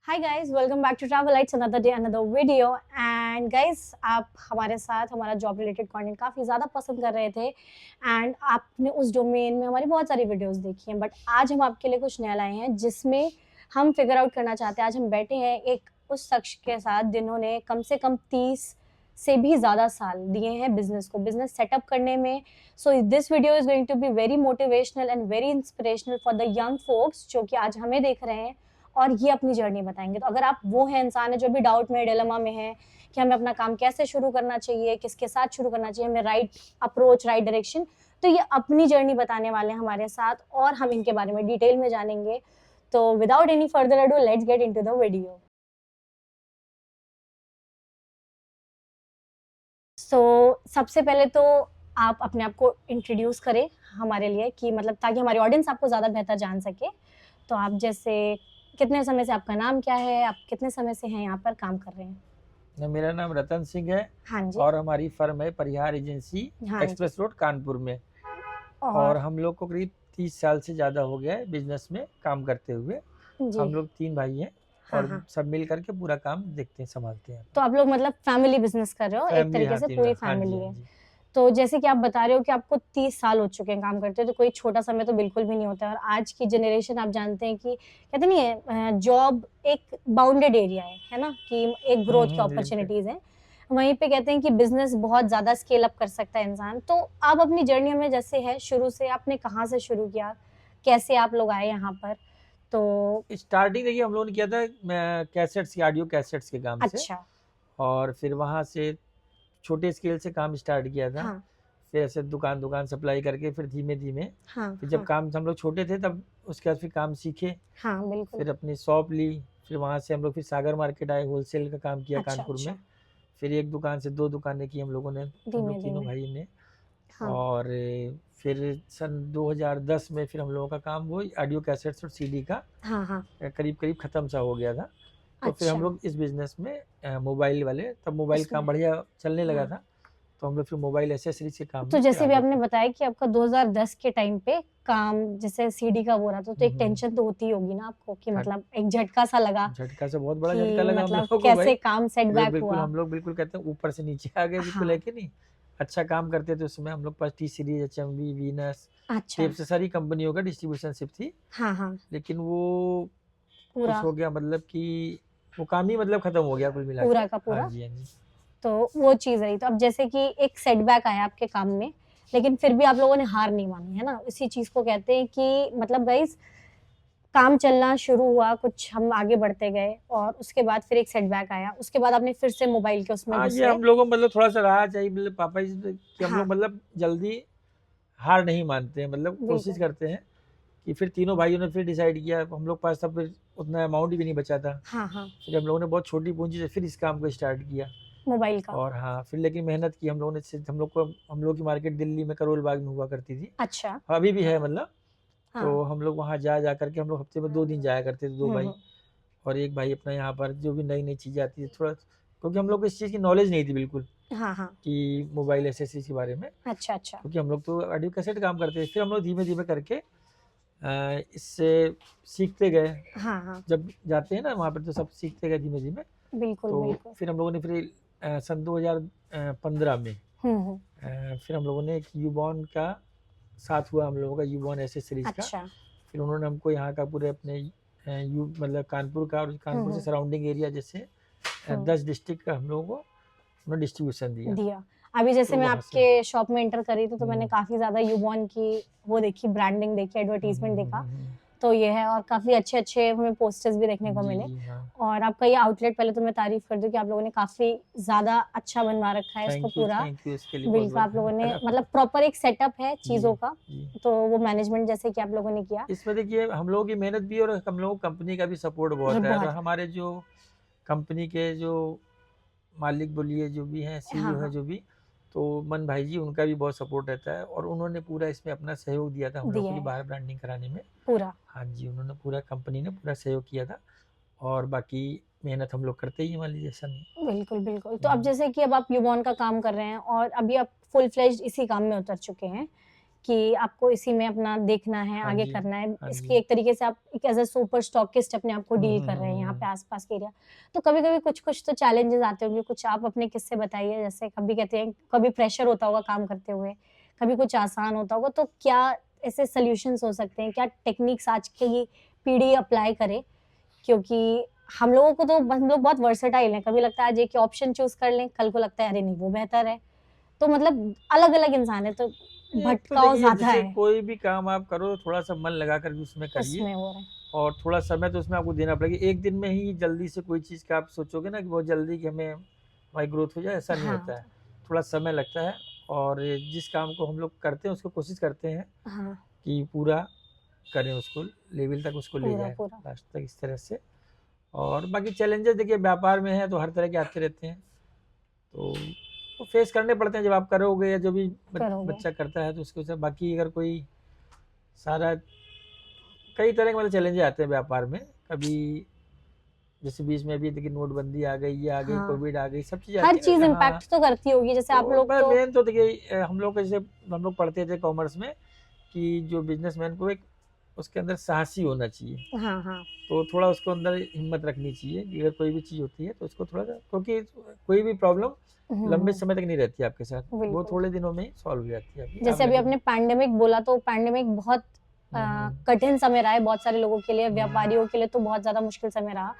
Hi guys, welcome back to Travelights, another day another video. And guys, आप हमारे साथ हमारा जॉब रिलेटेड कंटेंट काफ़ी ज़्यादा पसंद कर रहे थे एंड आपने उस डोमेन में हमारी बहुत सारी वीडियोस देखी हैं। बट आज हम आपके लिए कुछ नया लाए हैं जिसमें हम फिगर आउट करना चाहते हैं। आज हम बैठे हैं एक उस शख्स के साथ जिन्होंने कम से कम 30 से भी ज़्यादा साल दिए हैं बिजनेस सेटअप करने में। So this video is going to be very motivational and very inspirational for the young folks जो कि आज हमें देख रहे हैं और ये अपनी जर्नी बताएंगे। तो अगर आप वो हैं इंसान है जो भी डाउट में डिलेमा में है कि हमें अपना काम कैसे शुरू करना चाहिए, किसके साथ शुरू करना चाहिए, हमें राइट अप्रोच, राइट डायरेक्शन, तो ये अपनी जर्नी बताने वाले हैं हमारे साथ और हम इनके बारे में डिटेल में जानेंगे। तो without any further ado, let's get into the video. सबसे पहले तो आप अपने आप को इंट्रोड्यूस करें हमारे लिए कि मतलब ताकि हमारी ऑडियंस आपको ज़्यादा बेहतर जान सके। तो आप जैसे कितने समय से, आपका नाम क्या है, आप कितने समय से हैं यहाँ पर काम कर रहे हैं? मेरा नाम रतन सिंह है। हाँ जी। और हमारी फर्म है परिहार एजेंसी, हाँ एक्सप्रेस रोड कानपुर में। और और हम लोग को करीब 30 साल से ज़्यादा हो गया है बिजनेस में काम करते हुए। जी। हम लोग 3 भाई हैं हाँ और हाँ। सब मिल करके पूरा काम देखते हैं, संभालते हैं। तो आप लोग मतलब फैमिली बिजनेस कर रहे हो, एक फैमिली, तरीके हाँ, से तीनों। पूरी हाँ जी, फैमिली हाँ है। जी। तो जैसे कि आप बता रहे हो कि आपको 30 साल हो चुके हैं काम करते हुए, तो कोई छोटा समय तो बिल्कुल भी नहीं होता है। और आज की जनरेशन आप जानते हैं कि कहते नहीं है, जॉब एक बाउंडेड एरिया है ना, कि एक ग्रोथ की लिमिटेड। अपॉर्चुनिटीज हैं। वहीं पे कहते हैं कि बिजनेस बहुत ज़्यादा स्केल अप कर सकता है इंसान। तो आप अपनी जर्नी में जैसे है, शुरू से आपने कहाँ से शुरू किया, कैसे आप लोग आए यहाँ पर? तो स्टार्टिंग देखिए हम लोगों ने किया था कैसेट्स, ऑडियो कैसेट्स के काम से। अच्छा। और फिर वहाँ से छोटे स्केल से काम स्टार्ट किया था। हाँ फिर ऐसे दुकान दुकान सप्लाई करके फिर धीमे धीमे, हाँ फिर जब हाँ काम हम लोग छोटे थे तब उसके बाद फिर काम सीखे। हाँ बिल्कुल। फिर अपनी शॉप ली। फिर वहाँ से हम लोग फिर सागर मार्केट आए, होलसेल का काम किया अच्छा कानपुर अच्छा। में। फिर एक दुकान से 2 दुकानें की हम लोगों ने, हम धीमे लोग तीनों धीमे। भाई ने। हाँ। और फिर सन 2010 में फिर हम लोगों का काम वो ऑडियो कैसेट्स और सीडी का हाँ हाँ। करीब करीब ख़त्म सा हो गया था। तो फिर हम अच्छा। लोग इस बिज़नेस में मोबाइल वाले, तब मोबाइल इसमें काम बढ़िया चलने लगा हाँ। था। तो हम लोग फिर मोबाइल एसेसरीज के काम तो में फिर जैसे आ भी गए आपने थे। बताया कि आपका 2010 के टाइम पे काम जैसे सीडी का हो रहा था, तो एक टेंशन तो होती होगी ना आपको कि हाँ, मतलब एक झटका सा लगा झटका से बहुत बड़ा झटका कि लगा हम मतलब लोगों को भाई। कैसे काम सेटबैक बिल्कुल, हुआ? हम लोग बिल्कुल कहते हैं ऊपर से नीचे आ गए बिल्कुल, है हाँ। कि नहीं? अच्छा काम करते थे उस समय हम लोग पास टी सीरीज, एचएमवी, वीनस, अच्छा। टेप से सारी कंपनियों का डिस्ट्रीब्यूशनशिप थी। हाँ हाँ। लेकिन वो पूरा कुछ हो गया, मतलब कि वो काम ही मतलब खत्म हो गया कुल मिला के। पूरा का हाँ पूरा। जी, हाँ जी। तो वो चीज़ रही। तो अब जैसे कि एक सेटबैक आया आपके काम में, लेकिन फिर भी आप लोगों ने हार नहीं मानी, है ना? इसी चीज़ को कहते हैं कि मतलब गाइस, काम चलना शुरू हुआ, कुछ हम आगे बढ़ते गए और उसके बाद फिर एक सेटबैक आया। उसके बाद आपने फिर से मोबाइल के उसमें हाँ, ये घुसे। हम लोगों को मतलब थोड़ा-सा रहा चाहिए, मतलब पापा जी से, कि हम हाँ, लोग मतलब जल्दी हार नहीं मानते हैं, मतलब कोशिश बिल्कुल। करते हैं। कि फिर तीनों भाइयों ने फिर डिसाइड किया, हम लोग पास तब फिर उतना अमाउंट भी नहीं बचा था। हाँ, हाँ, फिर हम लोगों ने बहुत छोटी पूंजी से फिर इस काम को स्टार्ट किया। मोबाइल का। और हाँ, फिर लेकिन मेहनत की हम लोगों ने। हम लोग की मार्केट दिल्ली में करोल बाग में हुआ करती थी, अच्छा। अभी भी है मतलब। हाँ। तो हम लोग वहाँ जा करके हम लोग हफ्ते में 2 दिन जाया करते थे, 2 हुँ, भाई। हुँ। और एक भाई अपना यहाँ पर जो भी नई नई चीज़ें आती है थोड़ा, क्योंकि हम लोग को इस चीज़ की नॉलेज नहीं थी बिल्कुल, हाँ, हाँ। कि मोबाइल एसेसरीज के बारे में। अच्छा, अच्छा। क्योंकि हम लोग तो ऑडियो कैसेट काम करते थे। फिर हम लोग धीमे धीमे करके इससे सीखते गए। हाँ, हाँ। जब जाते हैं ना वहाँ पर तो सब सीखते गए धीमे धीमे। बिल्कुल, तो बिल्कुल। फिर हम लोगों ने फिर सन 2015 में हुँ, हुँ। फिर हम लोगों ने एक यूबॉन का साथ हुआ, हम लोगों का यूबॉन एसेसरीज का। अच्छा। फिर उन्होंने हमको यहाँ का पूरे अपने यू मतलब कानपुर का और हुँ, कानपुर से हुँ। सराउंडिंग एरिया जैसे हुँ। 10 डिस्ट्रिक्ट का हम लोगों को उन्होंने डिस्ट्रीब्यूशन दिया। दिया। अभी जैसे तो मैं वहाँ से आपके शॉप में एंटर करी थी, तो मैंने हुँ, काफ़ी ज़्यादा यूबॉन की वो देखी, ब्रांडिंग देखी, हुँ, हुँ, एडवर्टाइज़मेंट हुँ, देखा। हुँ, हुँ। तो ये है और काफ़ी अच्छे-अच्छे हमें पोस्टर्स भी देखने को जी, मिले। जी, हाँ। और आपका ये आउटलेट, पहले तो मैं तारीफ़ कर दूँ कि आप लोगों ने काफ़ी ज़्यादा अच्छा बनवा रखा है इसको पूरा। थैंक यू, इसके लिए बिल्कुल, बहुत-बहुत आप लोगों ने धन्यवाद मतलब आपका। प्रॉपर एक सेटअप है जी, चीज़ों का, जी। तो वो मैनेजमेंट जैसे कि आप लोगों ने किया। इसमें देखिए हम लोगों की मेहनत भी और हम लोगों को कंपनी का भी सपोर्ट बहुत है। और बहुत। हमारे जो कंपनी के जो मालिक बोलिए जो भी हैं, हाँ, सीईओ हैं हाँ। जो भी, तो मन भाई जी, उनका भी बहुत सपोर्ट रहता है। और उन्होंने पूरा इसमें अपना सहयोग दिया था हम लोग दिया के लिए है बाहर ब्रांडिंग कराने में। पूरा। हाँ जी, उन्होंने पूरा, कंपनी ने पूरा सहयोग किया था। और बाकी मेहनत हम लोग करते ही हैं, मान लीजिए, ऐसा नहीं। बिल्कुल, बिल्कुल। तो अब हुँ। जैसे कि अब आप यूबॉन का काम कर रहे हैं और अभी आप फुल फ्लेज्ड इसी काम में उतर चुके हैं। कि आपको इसी में अपना देखना है, हाँ आगे जी, करना है। हाँ इसकी जी। एक तरीके से आप एक एज़ अ सुपर स्टॉकिस्ट अपने आप को डील कर रहे हैं यहाँ पे आस-पास के एरिया। तो कभी-कभी कुछ-कुछ तो चैलेंजेस आते होंगे, कुछ आप अपने किस्से बताइए, जैसे कभी कहते हैं कभी प्रेशर होता होगा काम करते हुए, कभी कुछ आसान होता होगा, तो क्या ऐसे सॉल्यूशंस हो सकते हैं? क्या टेक्निक्स आज की पीढ़ी अप्लाई करे? क्योंकि हम लोगों को तो हम लोग बहुत वर्सेटाइल हैं, कभी लगता है आज एक ऑप्शन चूज़ कर लें, कल को लगता है अरे नहीं वो बेहतर है। तो मतलब अलग-अलग इंसान है, तो एक तो भटकाव देखिए, ज़्यादा जैसे है कोई भी काम आप करो थोड़ा सा मन लगा कर उसमें करिए, उसमें वो है। और थोड़ा समय तो उसमें आपको देना पड़ेगा। एक दिन में ही जल्दी से कोई चीज़ का आप सोचोगे ना कि बहुत जल्दी कि हमें हमारी ग्रोथ हो जाए, ऐसा नहीं हाँ, होता है। थोड़ा समय लगता है, और जिस काम को हम लोग करते हैं उसको कोशिश करते हैं हाँ, कि पूरा करें, उसको लेवल तक उसको ले जाएँ, पूरा-पूरा। लास्ट तक इस तरह से। और बाकी चैलेंजेस देखिए व्यापार में है तो हर तरह के आते रहते हैं, तो वो फेस करने पड़ते हैं जब आप करोगे, या जो भी करोगे। बच्चा करता है तो उसके साथ। बाकी अगर कोई सारा कई तरह के मतलब चैलेंजेस आते हैं व्यापार में। कभी जैसे बीच में अभी देखिए नोटबंदी आ गई, ये आ गई, हाँ, कोविड आ गई, सब चीज़ हर आती है चीज़ ना। हाँ, इम्पैक्ट तो करती होगी, जैसे आप तो लोग मैं तो मेन तो देखिए हम लोग का जैसे हम लोग पढ़ते थे कॉमर्स में कि जो बिजनेसमैन को एक उसके अंदर साहसी होना चाहिए। हाँ, हाँ। तो थोड़ा उसको अंदर हिम्मत रखनी चाहिए कि अगर कोई भी चीज़ होती है तो उसको थोड़ा सा, क्योंकि कोई भी प्रॉब्लम लंबे हुँ, समय तक नहीं रहती आपके साथ, वो बिल्कुल। थोड़े दिनों में ही सॉल्व हो जाती है आपकी। आप जैसे अभी लगे आपने पैंडेमिक बोला, तो पैंडेमिक बहुत हम्म, कठिन समय रहा है बहुत सारे लोगों के लिए, हम्म, व्यापारियों के लिए तो बहुत ज़्यादा मुश्किल समय रहा।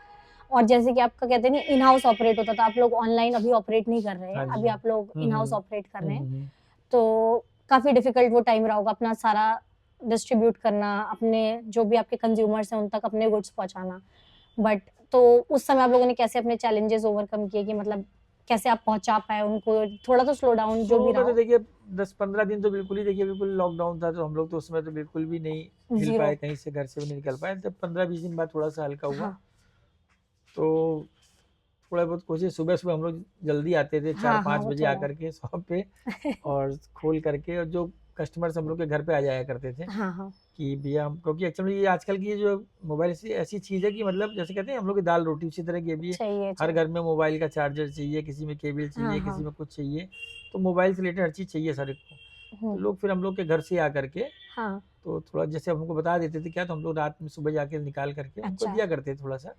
और जैसे कि आपका कहते हैं ना इन हाउस ऑपरेट होता था, आप लोग ऑनलाइन अभी ऑपरेट नहीं कर रहे हैं, हाँ जी, अभी आप लोग इन हाउस हम्म, ऑपरेट कर रहे हैं। हम्म, तो काफ़ी डिफ़िकल्ट वो टाइम रहा होगा, अपना सारा डिस्ट्रीब्यूट करना, अपने जो भी आपके कंज़्यूमर्स हैं उन तक अपने गुड्स पहुँचाना। बट तो उस समय आप लोगों ने कैसे अपने चैलेंजेस ओवरकम किए कि मतलब कैसे आप पहुँचा पाए उनको? थोड़ा तो स्लो डाउन जो भी शुरू रहा में तो हो? देखिए 10-15 दिन तो बिल्कुल ही देखिए बिल्कुल लॉकडाउन था, तो हम लोग तो उसमें तो बिल्कुल भी नहीं हिल ज़ीरो। पाए, कहीं से घर से भी नहीं निकल पाए। जब 15-20 दिन बाद थोड़ा सा हल्का हुआ, हाँ। तो थोड़ा बहुत कोशिश, सुबह-सुबह हम लोग जल्दी आते थे हाँ, हाँ, 4-5 वो बजे तो है। आकर के शॉप पे, और खोल करके, और जो कस्टमर्स हम लोग के घर पे आ जाया करते थे हाँ, हाँ। कि भैया हम, क्योंकि एक्चुअली ये आजकल की ये जो मोबाइल ऐसी ऐसी चीज़ है कि मतलब जैसे कहते हैं हम लोग की दाल रोटी, उसी तरह की ये भी है। चाहिए, हर चाहिए। घर में मोबाइल का चार्जर चाहिए, किसी में केबल हाँ, चाहिए, किसी हाँ। में कुछ चाहिए, तो मोबाइल से रिलेटेड हर चीज़ चाहिए सारे को। तो हुँ। लोग फिर हम लोग के घर से आकर के, हाँ, तो थोड़ा जैसे हमको बता देते थे क्या, तो हम लोग रात में सुबह जाके निकाल करके उनको अच्छा। दिया करते थे थोड़ा सा,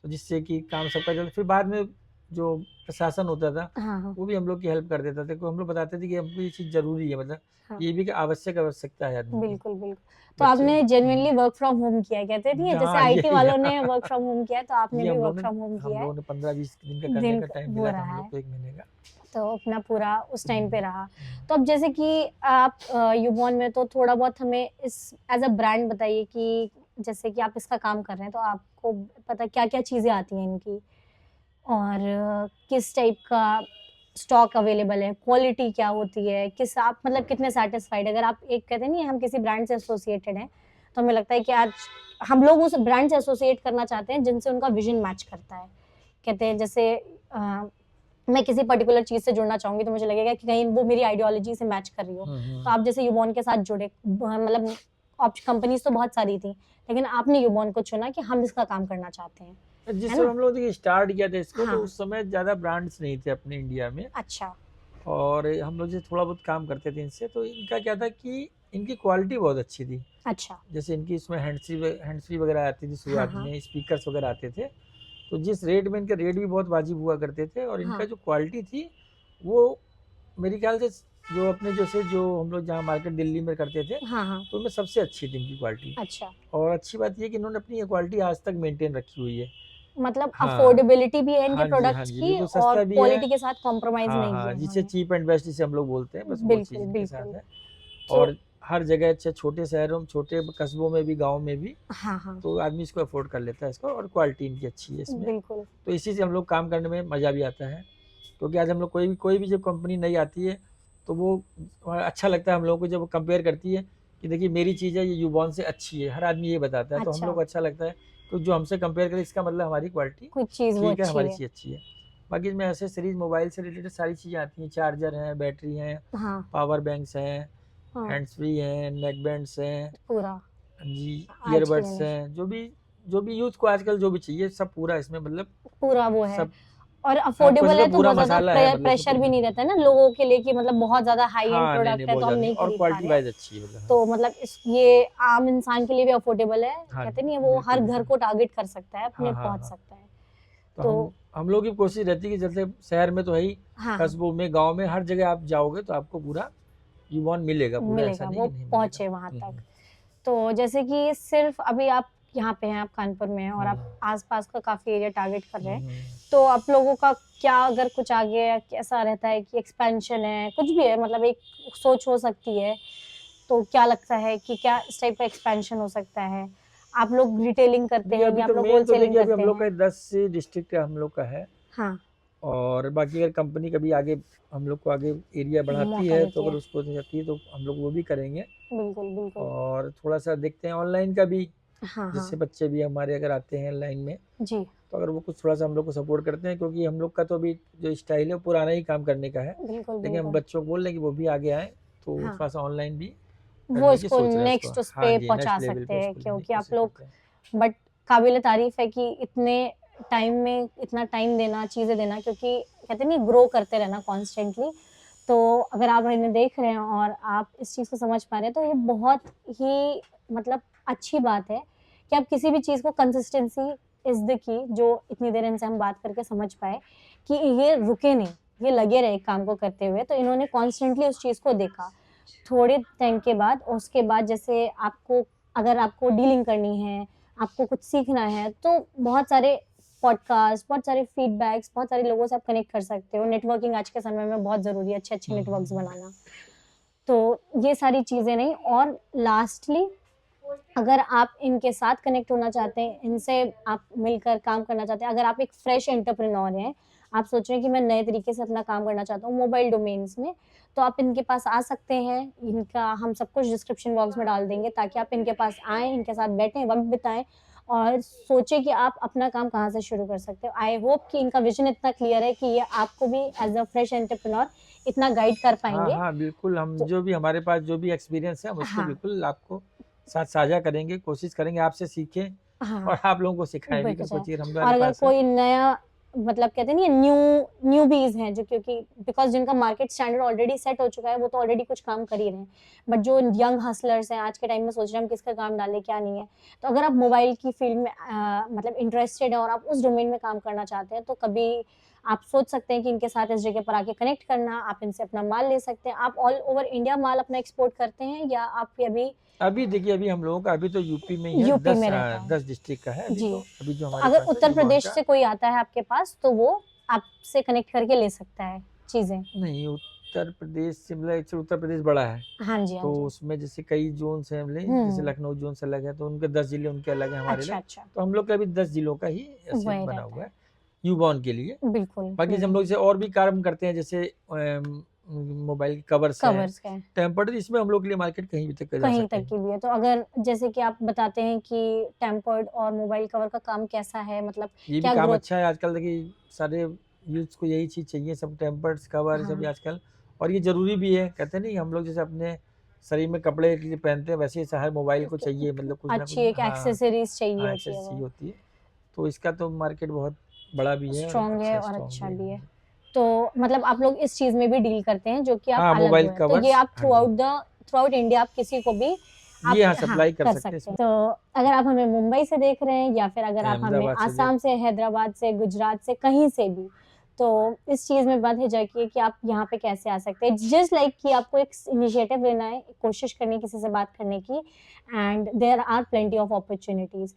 तो जिससे कि काम सबका जल्द। फिर बाद में जो प्रशासन होता था हाँ, हाँ, वो भी हम लोग की हेल्प कर देता था, क्योंकि हम लोग बताते थे कि हमको ये चीज़ ज़रूरी है, मतलब हाँ। ये भी कि आवश्यकता है आदमी की, बिल्कुल, बिल्कुल। तो बच्चे। आपने जेनुइनली वर्क फ्रॉम होम किया है, कहते नहीं है जैसे हाँ, आईटी यही वालों ने वर्क फ्रॉम होम किया है, तो आपने जी, भी वर्क फ्रॉम होम हम किया है। लोगों ने 15-20 दिन का करने दिन का क टाइम वो मिला था हम रहा लोग है, को, 1 महीने का। तो अपना पूरा उस टाइम पे हुँ, रहा। हुँ। तो अब जैसे कि आप यूबॉन में तो थोड़ा बहुत हमें इस एज़ अ ब्रांड बताइए कि जैसे कि आप इसका काम कर रहे हैं, तो आपको पता क्या-क्या चीज़ें आती हैं इनकी? और किस टाइप का स्टॉक अवेलेबल है, क्वालिटी क्या होती है, किस आप मतलब कितने सैटिस्फाइड, अगर आप एक कहते नहीं हम किसी ब्रांड से एसोसिएटेड हैं, तो हमें लगता है कि आज हम लोग उस ब्रांड से एसोसिएट करना चाहते हैं जिनसे उनका विज़न मैच करता है। कहते हैं जैसे मैं किसी पर्टिकुलर चीज़ से जुड़ना चाहूँगी तो मुझे लगेगा कि कहीं वो मेरी आइडियोलॉजी से मैच कर रही हो। हुँ, तो हुँ। आप जैसे यूबॉन के साथ जुड़े मतलब कंपनीज़ तो बहुत सारी थी, लेकिन आपने यूबॉन को चुना कि हम इसका काम करना चाहते हैं, जिस है समय ना? हम लोग देखिए स्टार्ट किया था इसको, तो हाँ, उस समय ज़्यादा ब्रांड्स नहीं थे अपने इंडिया में, अच्छा, और हम लोग जो थोड़ा बहुत काम करते थे इनसे, तो इनका क्या था कि इनकी क्वालिटी बहुत अच्छी थी। अच्छा। जैसे इनकी इसमें हैंड्स फ्री वगैरह आती थी हाँ, शुरुआत हाँ। में, स्पीकर्स वगैरह आते थे, तो जिस रेट में इनके रेट भी बहुत वाजिब हुआ करते थे, और इनका हाँ, जो क्वालिटी थी वो मेरे ख्याल से जो अपने जैसे जो हम लोग जहाँ मार्केट दिल्ली में करते थे, हाँ, हाँ। तो उनमें सबसे अच्छी थी इनकी क्वालिटी। अच्छा, और अच्छी बात ये कि इन्होंने अपनी ये क्वालिटी आज तक मेंटेन रखी हुई है। मतलब हाँ, अफोर्डेबिलिटी भी है इनके हाँ प्रोडक्ट्स जी, की बिल्कुल और सस्ता भी है। क्वालिटी के साथ कॉम्प्रोमाइज़ हाँ, नहीं हाँ, किया जिसे इन्होंने। चीप एंड बेस्ट जिसे हम लोग बोलते हैं, बस वो चीज़ बिल्कुल, इनके साथ बिल्कुल। है। तो और हर जगह, चाहे छोटे शहरों में, छोटे कस्बों में भी, गाँव में भी, हाँ, हाँ, तो आदमी इसको अफ़ोर्ड कर लेता है इसको, और क्वालिटी इनकी अच्छी है इसमें। बिल्कुल। तो इसी से हम लोग काम करने में मज़ा भी आता है, क्योंकि आज हम लोग कोई भी जब कंपनी नई आती है, तो वो अच्छा लगता है हम लोगों को जब वो कंपेयर करती है कि देखिए मेरी चीज़ है ये यूबॉन से अच्छी है, हर आदमी ये बताता है, तो हम अच्छा, लोग को अच्छा लगता है, तो जो हमसे कंपेयर करे इसका मतलब हमारी क्वालिटी कुछ चीज़ वो ठीक है, अच्छी हमारी है। चीज़ अच्छी है। बाकी इसमें एक्सेसरीज़, मोबाइल से रिलेटेड सारी चीज़ें आती हैं, चार्जर हैं, बैटरी हैं, हाँ, पावर बैंक्स हैं, हाँ, हैंड्स फ्री हैं, नेक बैंड्स हैं, पूरा जी, आज की ईयरबड्स जनरेशन हैं, जो भी यूथ को आजकल जो भी चाहिए सब पूरा इसमें, मतलब पूरा वो है। सब और हाँ, अफोर्डेबल कुछ है तो तो पूरा बहुत ज्यादा मसाला है मतलब सब प्रेशर भी कुछ। नहीं रहता है ना लोगों के लिए कि मतलब बहुत ज्यादा हाई एंड हाँ, नहीं, प्रोडक्ट नहीं, है बहुत तो हम ज़्यादा नहीं और खरीद पा क्वालिटी रहे हैं। वाइज़ अच्छी है मतलब। तो मतलब ये आम इंसान के लिए भी अफोर्डेबल है, हाँ, कहते नहीं है वो बिल्कुल, हर घर बिल्कुल। को टारगेट कर सकता है, अपने हाँ, हाँ, पहुंच हाँ। सकता है। तो तो हम लोग की कोशिश रहती है कि जैसे शहर में तो है ही, हाँ हाँ कस्बों में, गाँव में, हर जगह आप जाओगे तो आपको पूरा यूबॉन मिलेगा, पूरा ऐसा मिलेगा, नहीं वो कि नहीं मिलेगा। पहुंचे वहां हुँ, तक। हुँ। तो जैसे कि सिर्फ अभी आप यहाँ पे हैं, आप कानपुर में हैं और आप हुँ, आसपास का काफी एरिया टारगेट कर रहे हुँ, हैं, हुँ। तो आप लोगों का क्या अगर कुछ आगे कैसा रहता है कि एक्सपेंशन है, कुछ भी है, मतलब एक सोच हो सकती है, तो क्या लगता है कि क्या इस टाइप का एक्सपेंशन हो सकता है? आप लोग रिटेलिंग करते देखिए, हैं अभी या आप तो लोग मेन तो होलसेलिंग देखिए अभी करते हम लोग हैं? का 10 डिस्ट्रिक्ट हम लोग का है हाँ, और बाकी अगर कंपनी कभी आगे हम लोग को आगे एरिया बढ़ाती मौका है तो देती अगर है। उसको चाहती है तो हम लोग वो भी करेंगे बिल्कुल, बिल्कुल। और थोड़ा-सा देखते हैं ऑनलाइन का भी, हाँ, जैसे हाँ। बच्चे भी हमारे अगर आते हैं लाइन में, जी, तो अगर वो कुछ थोड़ा-सा हम लोग को सपोर्ट करते हैं क्योंकि हम लोग का तो अभी जो स्टाइल है वो पुराना ही काम करने का है। बिल्कुल, लेकिन हम बिल्कुल। बच्चों को बोल रहे हैं कि वो भी आगे आएँ, तो हाँ, थोड़ा-सा ऑनलाइन भी वो करने की इसको सोच रहे हैं उसको। नेक्स्ट उस हाँ पे जी, पहुँचा नेक्स्ट लेवल सकते पे हैं उसको लेने की क्योंकि आप कोशिश लोग करते हैं। बट काबिल तारीफ़ है कि इतने टाइम में इतना टाइम देना, चीज़ें देना क्योंकि कहते नहीं ग्रो करते रहना कॉन्स्टेंटली। तो अगर आप इन्हें देख रहे हैं और आप इस चीज़ को समझ पा रहे हैं तो ये बहुत ही मतलब अच्छी बात है कि आप किसी भी चीज़ को कंसिस्टेंसी इज़ द की जो इतनी देर इनसे हम बात करके समझ पाए कि ये रुके नहीं, ये लगे रहे काम को करते हुए। तो इन्होंने कॉन्स्टेंटली उस चीज़ को देखा। थोड़े टाइम के बाद उसके बाद जैसे आपको अगर आपको डीलिंग करनी है, आपको कुछ सीखना है, तो बहुत सारे पॉडकास्ट, बहुत सारे फीडबैक्स, बहुत सारे लोगों से आप कनेक्ट कर सकते हो। नेटवर्किंग आज के समय में बहुत ज़रूरी है, अच्छे-अच्छे हुँ, हुँ, नेटवर्क्स हुँ। बनाना। तो ये सारी चीज़ें नहीं और लास्टली अगर आप इनके साथ कनेक्ट होना चाहते हैं, इनसे आप मिलकर काम करना चाहते हैं, अगर आप एक फ्रेश एंटरप्रेन्योर हैं, आप सोच रहे हैं कि मैं नए तरीके से अपना काम करना चाहता हूँ मोबाइल डोमेन्स में, तो आप इनके पास आ सकते हैं। इनका हम सब कुछ डिस्क्रिप्शन बॉक्स में डाल देंगे ताकि आप इनके पास आएँ, इनके साथ बैठें, वक़्त बिताएँ और सोचें कि आप अपना काम कहाँ से शुरू कर सकते हो। आई होप कि इनका विज़न इतना क्लियर है कि ये आपको भी एज़ अ फ्रेश एंटरप्रेन्योर इतना गाइड कर हाँ, पाएँगे। हाँ, बिल्कुल हम तो जो भी हमारे पास जो भी एक्सपीरियंस है हम उसको हाँ, बिल्कुल आपको साथ साझा करेंगे, कोशिश करेंगे आपसे सीखें हाँ। और आप लोगों को सिखाएँ भी बिल्कुल अगर कोई सही। चीज़ और हमारे अगर पास है। कोई नया मतलब कहते नहीं है न्यूबीज़ हैं जो क्योंकि बिकॉज़ जिनका मार्केट स्टैंडर्ड ऑलरेडी सेट हो चुका है, वो तो ऑलरेडी कुछ काम कर ही रहे हैं। बट जो यंग हसलर्स हैं, आज के टाइम में सोच रहे हैं हम किसका काम डालें, क्या नहीं है। तो अगर आप मोबाइल की फ़ील्ड में मतलब इंटरेस्टेड हैं और आप उस डोमेन में काम करना चाहते हैं, तो कभी आप सोच सकते हैं कि इनके साथ इस जगह पर आके कनेक्ट करना, आप इनसे अपना माल ले सकते हैं। आप ऑल ओवर इंडिया माल अपना एक्सपोर्ट करते हैं या आप अभी अभी देखिए अभी हम लोगों का अभी तो यूपी में ही है, यूपी में रहता है? 10 डिस्ट्रिक्ट का है अभी जी। तो, अभी जो तो हमारे अगर पास है उत्तर यूबॉन प्रदेश का। से कोई आता है आपके पास तो वो आपसे कनेक्ट करके ले सकता है चीज़ें। नहीं, उत्तर प्रदेश से मतलब एक्चुअली उत्तर प्रदेश बड़ा है, हाँ जी, हाँ तो जी। उसमें जैसे कई ज़ोन्स हैं बोले, जैसे हुँ। लखनऊ ज़ोन से अलग है, तो उनके 10 ज़िले उनके अलग हैं, हमारे अच्छा, अलग। अच्छा। तो हम लोग का अभी 10 ज़िलों का ही ऐसे वही बना रहता हुआ है। है, यूबॉन के लिए। बिल्कुल, बाकी हम लोग बिल्कुल। जैसे और भी काम करते हैं, जैसे मोबाइल के कवर्स हैं, कवर्स का है। टेम्पर्ड, इसमें हम लोग के लिए मार्केट कहीं भी तक जा कहीं सकते तक हैं। की भी है। तो अगर जैसे कि आप बताते हैं कि टेम्पर्ड और मोबाइल कवर का काम कैसा है? मतलब ये भी क्या काम ग्रोथ अच्छा है, आजकल देखिए सारे यूथ्स को यही चीज़ चाहिए, सब टेम्पर्ड्स कवर सब हाँ, आजकल, और ये ज़रूरी भी है। कहते हैं नहीं हम लोग जैसे अपने शरीर में कपड़े के लिए पहनते हैं, वैसे ही हर मोबाइल को चाहिए, मतलब कुछ ना कुछ। अच्छी एक हाँ, एक्सेसरीज़ चाहिए हाँ, होती है एक्सेस वो। चाहिए होती है। तो इसका तो मार्केट बहुत बड़ा भी है और स्ट्रॉन्ग है अच्छा और स्ट्रॉन्ग अच्छा भी है। भी हाँ है। जी। तो मतलब आप लोग इस चीज़ में भी डील करते हैं जो कि आप हाँ, अलग मोबाइल हुए। तो ये कवर्स, आप हाँ जी। थ्रू आउट इंडिया आप किसी को भी आप ये हाँ हाँ, सप्लाई कर कर सकते हैं सकते इसमें। हैं। तो अगर आप हमें मुंबई से देख रहे हैं या फिर अगर आप हमें अहमदाबाद से आसाम से, हैदराबाद से, गुजरात से, कहीं से भी, तो इस चीज़ में बात है जाके कि आप यहाँ पे कैसे आ सकते हैं। जस्ट लाइक कि आपको एक इनिशिएटिव लेना है, कोशिश करनी है किसी से बात करने की and there are plenty of opportunities.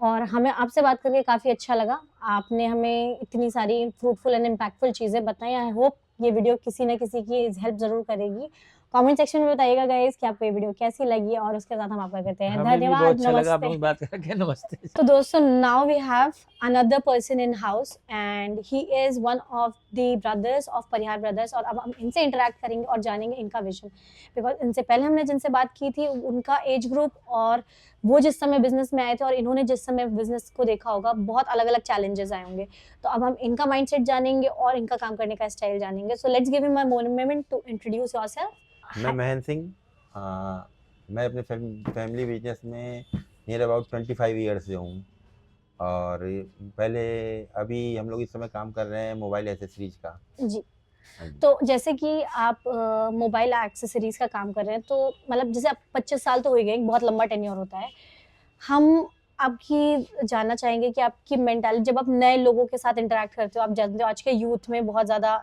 और हमें आपसे बात करके काफ़ी अच्छा लगा। आपने हमें इतनी सारी फ्रूटफुल एंड इम्पैक्टफुल चीज़ें बताई। आई होप ये वीडियो किसी न किसी की हेल्प ज़रूर करेगी। कमेंट सेक्शन में बताइएगा गाइस कि आपको ये वीडियो कैसी लगी और उसके साथ हम आपका करते हैं हमें भी बहुत धन्यवाद, अच्छा लगा आप नमस्ते। लोगों से बात करके। नमस्ते। तो दोस्तों now we have another person in house and he is one of the brothers of Parihar brothers और अब हम इनसे इंटरैक्ट करेंगे और जानेंगे इनका विजन बिकॉज इनसे पहले हमने जिनसे बात की थी उनका एज ग्रुप और वो जिस समय बिजनेस में आए थे और इन्होंने जिस समय बिजनेस को देखा होगा बहुत अलग अलग चैलेंजेस आए होंगे। तो अब हम इनका माइंडसेट जानेंगे और इनका काम करने का स्टाइल जानेंगे। So let's give him a moment to introduce मैं योरसेल्फ। महेंद्र सिंह। मैं अपने फैमिली बिजनेस में नियर अबाउट 25 ईयर से हूँ। और पहले अभी हम लोग इस समय काम कर रहे हैं मोबाइल एसेसरीज का। जी। हाँ जी। तो जैसे कि आप मोबाइल एक्सेसरीज़ का काम कर रहे हैं, तो मतलब जैसे आप 25 साल तो हो ही गए, एक बहुत लंबा टेन्योर होता है। हम आपकी जानना चाहेंगे कि आपकी मेंटालिटी जब आप नए लोगों के साथ इंटरैक्ट करते हो, आप जानते हो आज के यूथ में बहुत ज़्यादा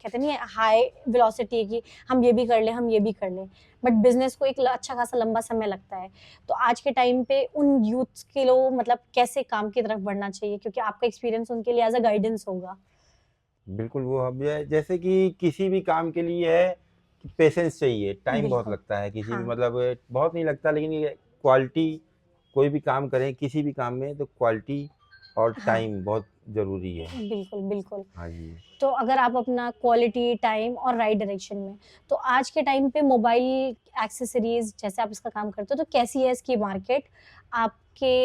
कहते नहीं है हाई वेलोसिटी है कि हम ये भी कर लें, हम ये भी कर लें। बट बिज़नेस को एक अच्छा खासा लंबा समय लगता है। तो आज के टाइम पे उन यूथ्स के लिए मतलब कैसे काम की तरफ बढ़ना चाहिए? क्योंकि आपका एक्सपीरियंस उनके लिए एज़ अ गाइडेंस होगा। बिल्कुल, वो अब ये जैसे कि किसी भी काम के लिए है कि पेशेंस चाहिए, टाइम बहुत बिल्कुल। लगता है किसी भी हाँ, मतलब बहुत नहीं लगता, लेकिन ये क्वालिटी कोई भी काम करें किसी भी काम में तो क्वालिटी और हाँ। टाइम बहुत ज़रूरी है। बिल्कुल, बिल्कुल। हाँ जी। तो अगर आप अपना क्वालिटी, टाइम और राइट डायरेक्शन में, तो आज के टाइम पे मोबाइल एक्सेसरीज़ जैसे आप इसका काम करते हो, तो कैसी है इसकी मार्केट? आपके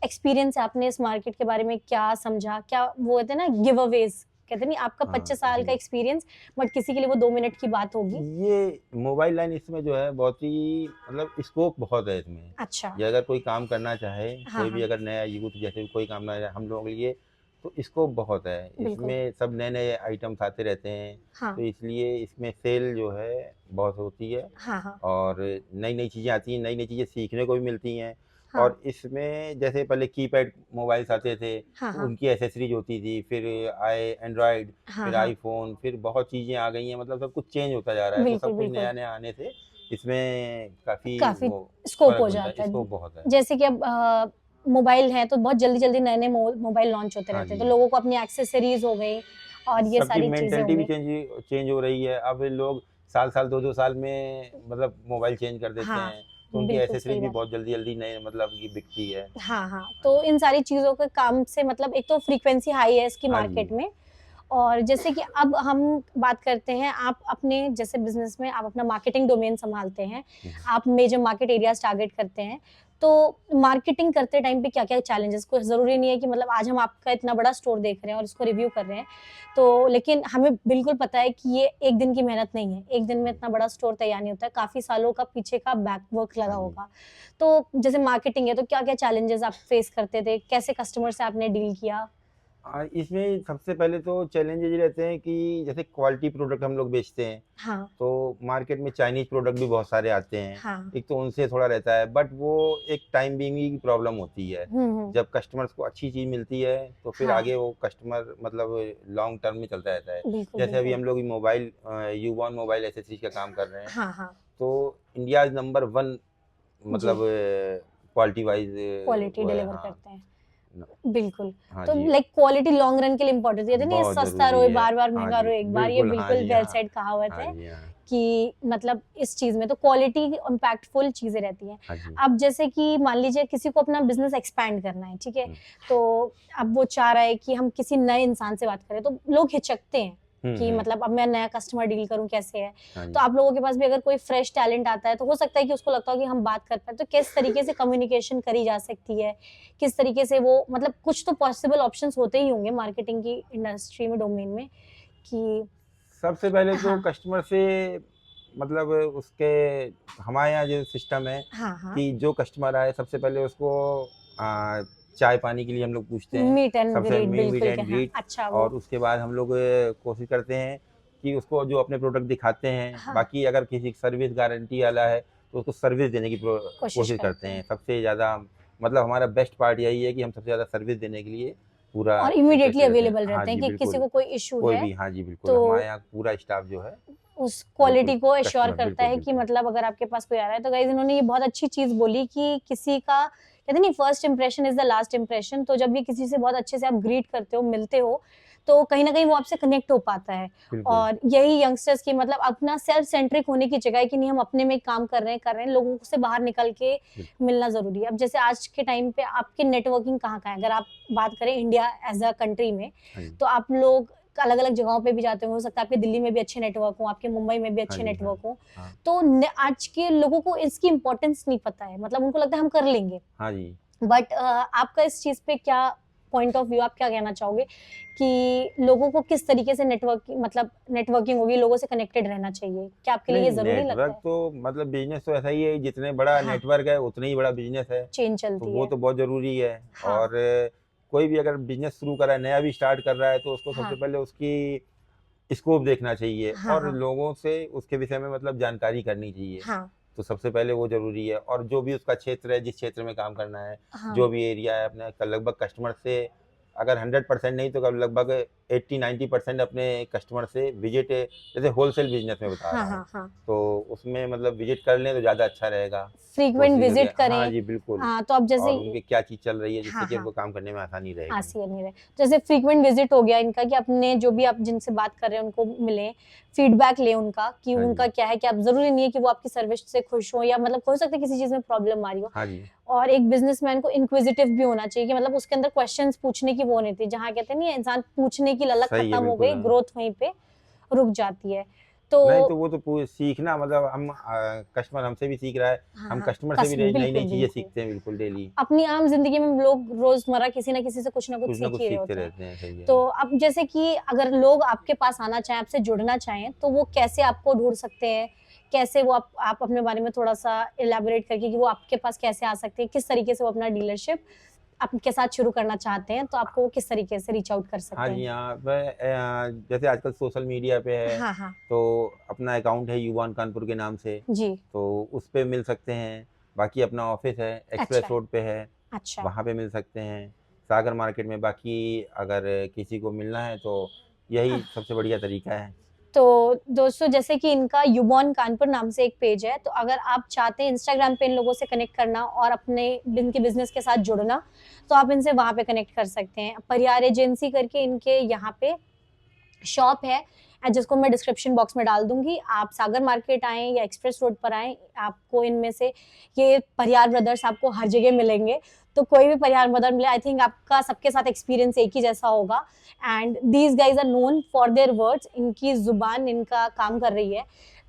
एक्सपीरियंस से आपने इस मार्केट के बारे में क्या समझा? क्या वो होते हैं ना गिव अवेज़, कहते नहीं आपका हाँ 25 साल का जी। एक्सपीरियंस बट किसी के लिए वो 2 मिनट की बात होगी। ये मोबाइल लाइन इसमें जो है बहुत ही मतलब स्कोप बहुत है इसमें। अच्छा। ये अगर कोई काम करना चाहे, हाँ, कोई भी हाँ। अगर नया यूथ जैसे भी कोई काम ना हम लोगों के लिए, तो स्कोप बहुत है। बिल्कुल। इसमें सब नए-नए आइटम्स आते रहते हैं, हाँ। तो इसलिए इसमें सेल जो है बहुत होती है हाँ, हाँ। और नई-नई चीज़ें आती हैं, नई-नई चीज़ें सीखने को भी मिलती हैं। हाँ। और इसमें जैसे पहले कीपैड मोबाइल्स आते थे, हाँ, तो हाँ। उनकी एक्सेसरीज़ होती थी, फिर आए एंड्रॉयड, हाँ, फिर हाँ। आईफ़ोन, फिर बहुत चीज़ें आ गई हैं, मतलब सब कुछ चेंज होता जा रहा है, तो बिल्कुल, सब कुछ बिल्कुल। नया-नया आने से इसमें काफ़ी काफ़ी वो स्कोप फ़र्क हो बनता है, जाता है। स्कोप बहुत है। जैसे कि अब मोबाइल है तो बहुत जल्दी-जल्दी नए-नए मोबाइल लॉन्च होते हाँ रहते हैं, तो जी। लोगों को अपनी एक्सेसरीज़ हो गई और ये सबकी सारी चीज़ें हो मेंटालिटी भी गई। चेंज हो रही है। अब लोग साल-साल, 2-2 साल में मतलब मोबाइल चेंज कर देते हाँ, हैं, तो उनकी बिल्कुल सही एक्सेसरीज़ भी बात है। बहुत जल्दी-जल्दी नए मतलब की बिकती है। हाँ, हाँ, हाँ तो जी। इन सारी चीज़ों के काम से मतलब एक तो फ्रीक्वेंसी हाई है इसकी हाँ मार्केट जी। में और जैसे कि अब हम बात करते हैं आप अपने जैसे बिज़नेस में आप अपना मार्केटिंग डोमेन सँभालते हैं, हुँ। आप मेजर मार्केट एरियाज़ टारगेट करते हैं, तो मार्केटिंग करते टाइम पे क्या-क्या चैलेंजेस कोई ज़रूरी नहीं है कि मतलब आज हम आपका इतना बड़ा स्टोर देख रहे हैं और उसको रिव्यू कर रहे हैं, तो लेकिन हमें बिल्कुल पता है कि ये एक दिन की मेहनत नहीं है, एक दिन में इतना बड़ा स्टोर तैयार नहीं होता है, काफ़ी सालों का पीछे का बैक वर्क लगा हाँ जी। होगा। तो जैसे मार्केटिंग है तो क्या-क्या चैलेंजेस आप फेस करते थे? कैसे कस्टमर से आपने डील किया? इसमें सबसे पहले तो चैलेंजेज़ ये रहते हैं कि जैसे क्वालिटी प्रोडक्ट हम लोग बेचते हैं, हाँ, तो मार्केट में चाइनीज़ प्रोडक्ट भी बहुत सारे आते हैं। हाँ। एक तो उनसे थोड़ा रहता है, बट वो एक टाइम बीइंग की प्रॉब्लम होती है। हुँ, हुँ। जब कस्टमर्स को अच्छी चीज़ मिलती है, तो फिर हाँ, आगे वो कस्टमर मतलब लॉन्ग टर्म में चलता रहता है। बिल्कुल, जैसे अभी बिल्कुल। हम लोग मोबाइल यूबॉन मोबाइल एक्सेसरीज़ का काम कर रहे हैं, हाँ, हाँ, तो इंडियाज़ नंबर 1 मतलब जी, क्वालिटी वाइज़ क्वालिटी वो है। डिलीवर हाँ, करते हैं। न बिल्कुल, हाँ तो जी, लाइक क्वालिटी लॉन्ग रन के लिए इम्पोर्टेंट है। कहते नहीं है बहुत सस्ता ज़रूरी रोए है। बार-बार, हाँ महँगा जी, रोए एक बार, ये बिल्कुल, हाँ बिल्कुल जी, वेल हाँ। सेड कहावत हाँ है जी, हाँ। कि मतलब इस चीज़ में तो क्वालिटी इम्पैक्टफुल चीज़ें रहती हैं। हाँ जी। अब जैसे कि मान लीजिए किसी को अपना बिज़नेस एक्सपैंड करना है, ठीक है? हुँ। तो अब वो चाह रहा है कि हम किसी नए इंसान से बात करें, तो लोग हिचकते हैं हुँ, कि हुँ। मतलब अब मैं नया कस्टमर डील करूँ, कैसे है? हाँ तो जी। आप लोगों के पास भी अगर कोई फ्रेश टैलेंट आता है, तो हो सकता है कि उसको लगता हो कि हम बात कर पाएँ, तो किस तरीके से कम्युनिकेशन करी जा सकती है? किस तरीके से वो मतलब कुछ तो पॉसिबल ऑप्शंस होते ही होंगे मार्केटिंग की इंडस्ट्री में, डोमेन में कि सबसे पहले तो हाँ, कस्टमर से मतलब उसके हमारे यहाँ जो सिस्टम है हाँ, हाँ। कि जो कस्टमर आए सबसे पहले उसको चाय-पानी के लिए हम लोग पूछते हैं। मीट एंड सबसे ग्रीट मीट बिल्कुल के एंड हाँ, ग्रीट अच्छा वो और उसके बाद हम लोग कोशिश करते हैं कि उसको जो अपने प्रोडक्ट दिखाते हैं, हाँ, बाकी अगर किसी सर्विस गारंटी वाला है, तो उसको सर्विस देने की कोशिश कोशिश करते करते हैं। हैं। सबसे ज़्यादा मतलब हमारा बेस्ट पार्ट यही है कि हम सबसे ज़्यादा सर्विस देने के लिए पूरा और इमीडिएटली इंटरेस्टेड रहते हैं। अवेलेबल हाँ रहते हैं जी, कि किसी बिल्कुल। को कोई इश्यू कोई है, भी हाँ जी, बिल्कुल। हमारे तो यहाँ पूरा स्टाफ जो है उस बिल्कुल क्वालिटी को एश्योर कस्टमर करता बिल्कुल, है कि बिल्कुल। मतलब अगर आपके पास कोई आ रहा है तो गाइस इन्होंने ये बहुत अच्छी चीज़ बोली कि किसी का कहते नहीं first impression is the last impression तो जब भी किसी से बहुत अच्छे से आप ग्रीट करते हो, मिलते हो, तो कहीं न कहीं वो आपसे कनेक्ट हो पाता है। बिल्कुल। और यही यंगस्टर्स की मतलब अपना सेल्फ सेंट्रिक होने की जगह है कि नहीं हम अपने में काम कर रहे हैं, लोगों से बाहर निकल के बिल्कुल। मिलना ज़रूरी है। अब जैसे आज के टाइम पे आपकी नेटवर्किंग कहाँ-कहाँ है? अगर आप बात करें इंडिया एज़ अ कंट्री में, हाँ जी। तो आप लोग अलग-अलग जगहों पे भी जाते हो सकता है आपके दिल्ली में भी अच्छे नेटवर्क हों, आपके मुंबई में भी हाँ अच्छे जी, हाँ। नेटवर्क हों। हाँ। तो आज के लोगों को इसकी इम्पोर्टेंस नहीं पता है, मतलब उनको लगता है हम कर लेंगे। हाँ जी। बट आपका इस चीज़ पे क्या पॉइंट ऑफ व्यू आप क्या कहना चाहोगे कि लोगों को किस तरीके से नेटवर्किंग होगी, लोगों से कनेक्टेड रहना चाहिए? क्या आपके लिए नहीं, ये ज़रूरी लगता नेटवर्क है? तो मतलब बिज़नेस तो ऐसा ही है, जितने बड़ा हाँ, नेटवर्क है, उतना ही बड़ा बिज़नेस है। चेन तो चलती वो है। तो बहुत ज़रूरी है हाँ, और कोई भी अगर बिजनेस शुरू कर रहा है, नया भी स्टार्ट कर रहा है, तो उसको सबसे हाँ पहले उसकी स्कोप देखना चाहिए हाँ और हाँ लोगों से उसके विषय में मतलब जानकारी करनी चाहिए। हाँ तो सबसे पहले वो जरूरी है। और जो भी उसका क्षेत्र है, जिस क्षेत्र में काम करना है, हाँ जो भी एरिया है अपने लगभग कस्टमर से, अगर 100% नहीं तो लगभग 80-90% अपने कस्टमर से विजिट, जैसे होलसेल बिजनेस में बता हाँ रहा हूँ, हाँ हाँ तो उसमें मतलब विजिट कर लें तो ज़्यादा अच्छा रहेगा। फ्रीक्वेंट कोशिश विजिट करके, हाँ करें। जी बिल्कुल। हाँ तो अब जैसे और उनकी क्या चीज़ चल रही है, जिससे हाँ कि हाँ उनको काम करने में आसानी रहेगी। आसी नहीं रहे, जैसे फ्रीक्वेंट विजिट हो गया इनका कि अपने जो भी आप जिनसे बात कर रहे हैं उनको मिलें, फीडबैक लें उनका कि हाँ उनका जी, क्या है कि आप जरूरी नहीं है कि वो आपकी सर्विस से खुश हो या मतलब हो सकता है किसी चीज में प्रॉब्लम आ रही हो। हाँ जी, और एक बिजनेसमैन को इंक्विजिटिव भी होना चाहिए कि मतलब उसके अंदर क्वेश्चंस पूछने की वो नहीं थी, जहाँ कहते हैं नहीं इंसान पूछने की ललक सही है खत्म हो बिल्कुल। गई, ग्रोथ वहीं पे रुक जाती है। तो नहीं तो वो तो सीखना, मतलब हम कस्टमर हमसे भी सीख रहा है, हाँ हम हाँ कस्टमर से भी नई नई बिल्कुल नई चीज़ें बिल्कुल सीखते हैं बिल्कुल डेली। अपनी आम जिंदगी में लोग रोजमर्रा किसी ना किसी से कुछ ना कुछ कुछ ना सीख कुछ ही रहे सीखते होते हैं। रहते हैं, सही है। तो अब जैसे कि अगर लोग आपके पास आना चाहें, आपसे जुड़ना चाहें, तो वो कैसे आपको ढूंढ सकते हैं? कैसे वो आप अपने बारे में थोड़ा-सा इलैबोरेट करके कि वो आपके पास कैसे आ सकते हैं? किस तरीके से वो अपना डीलरशिप आपके साथ शुरू करना चाहते हैं, तो आपको वो किस तरीके से रीच आउट कर हाँ सकते जी, हैं? यहाँ पे जैसे आजकल सोशल मीडिया पे है, हाँ, हाँ। तो अपना अकाउंट है युवान कानपुर के नाम से, जी, तो उस पे मिल सकते हैं। बाकी अपना ऑफिस है, एक्सप्रेस अच्छा, रोड पे है, अच्छा। वहाँ पे मिल सकते हैं। सागर मार्केट में बाकी अगर किसी को मिलना है तो यही सबसे बढ़िया तरीका है। तो दोस्तों जैसे कि इनका यूबॉर्न कानपुर नाम से एक पेज है, तो अगर आप चाहते हैं इंस्टाग्राम पे इन लोगों से कनेक्ट करना और अपने इनके बिजनेस के साथ जुड़ना, तो आप इनसे वहाँ पे कनेक्ट कर सकते हैं। परिहार एजेंसी करके इनके यहाँ पे शॉप है, जिसको मैं डिस्क्रिप्शन बॉक्स में डाल दूंगी। आप सागर मार्केट आएँ या एक्सप्रेस रोड पर आएँ, आपको इनमें से ये परिहार ब्रदर्स आपको हर जगह मिलेंगे। तो कोई भी परिहार ब्रदर मिले, आई थिंक आपका सबके साथ एक्सपीरियंस एक ही जैसा होगा। And these guys are known for their words, इनकी जुबान इनका काम कर रही है।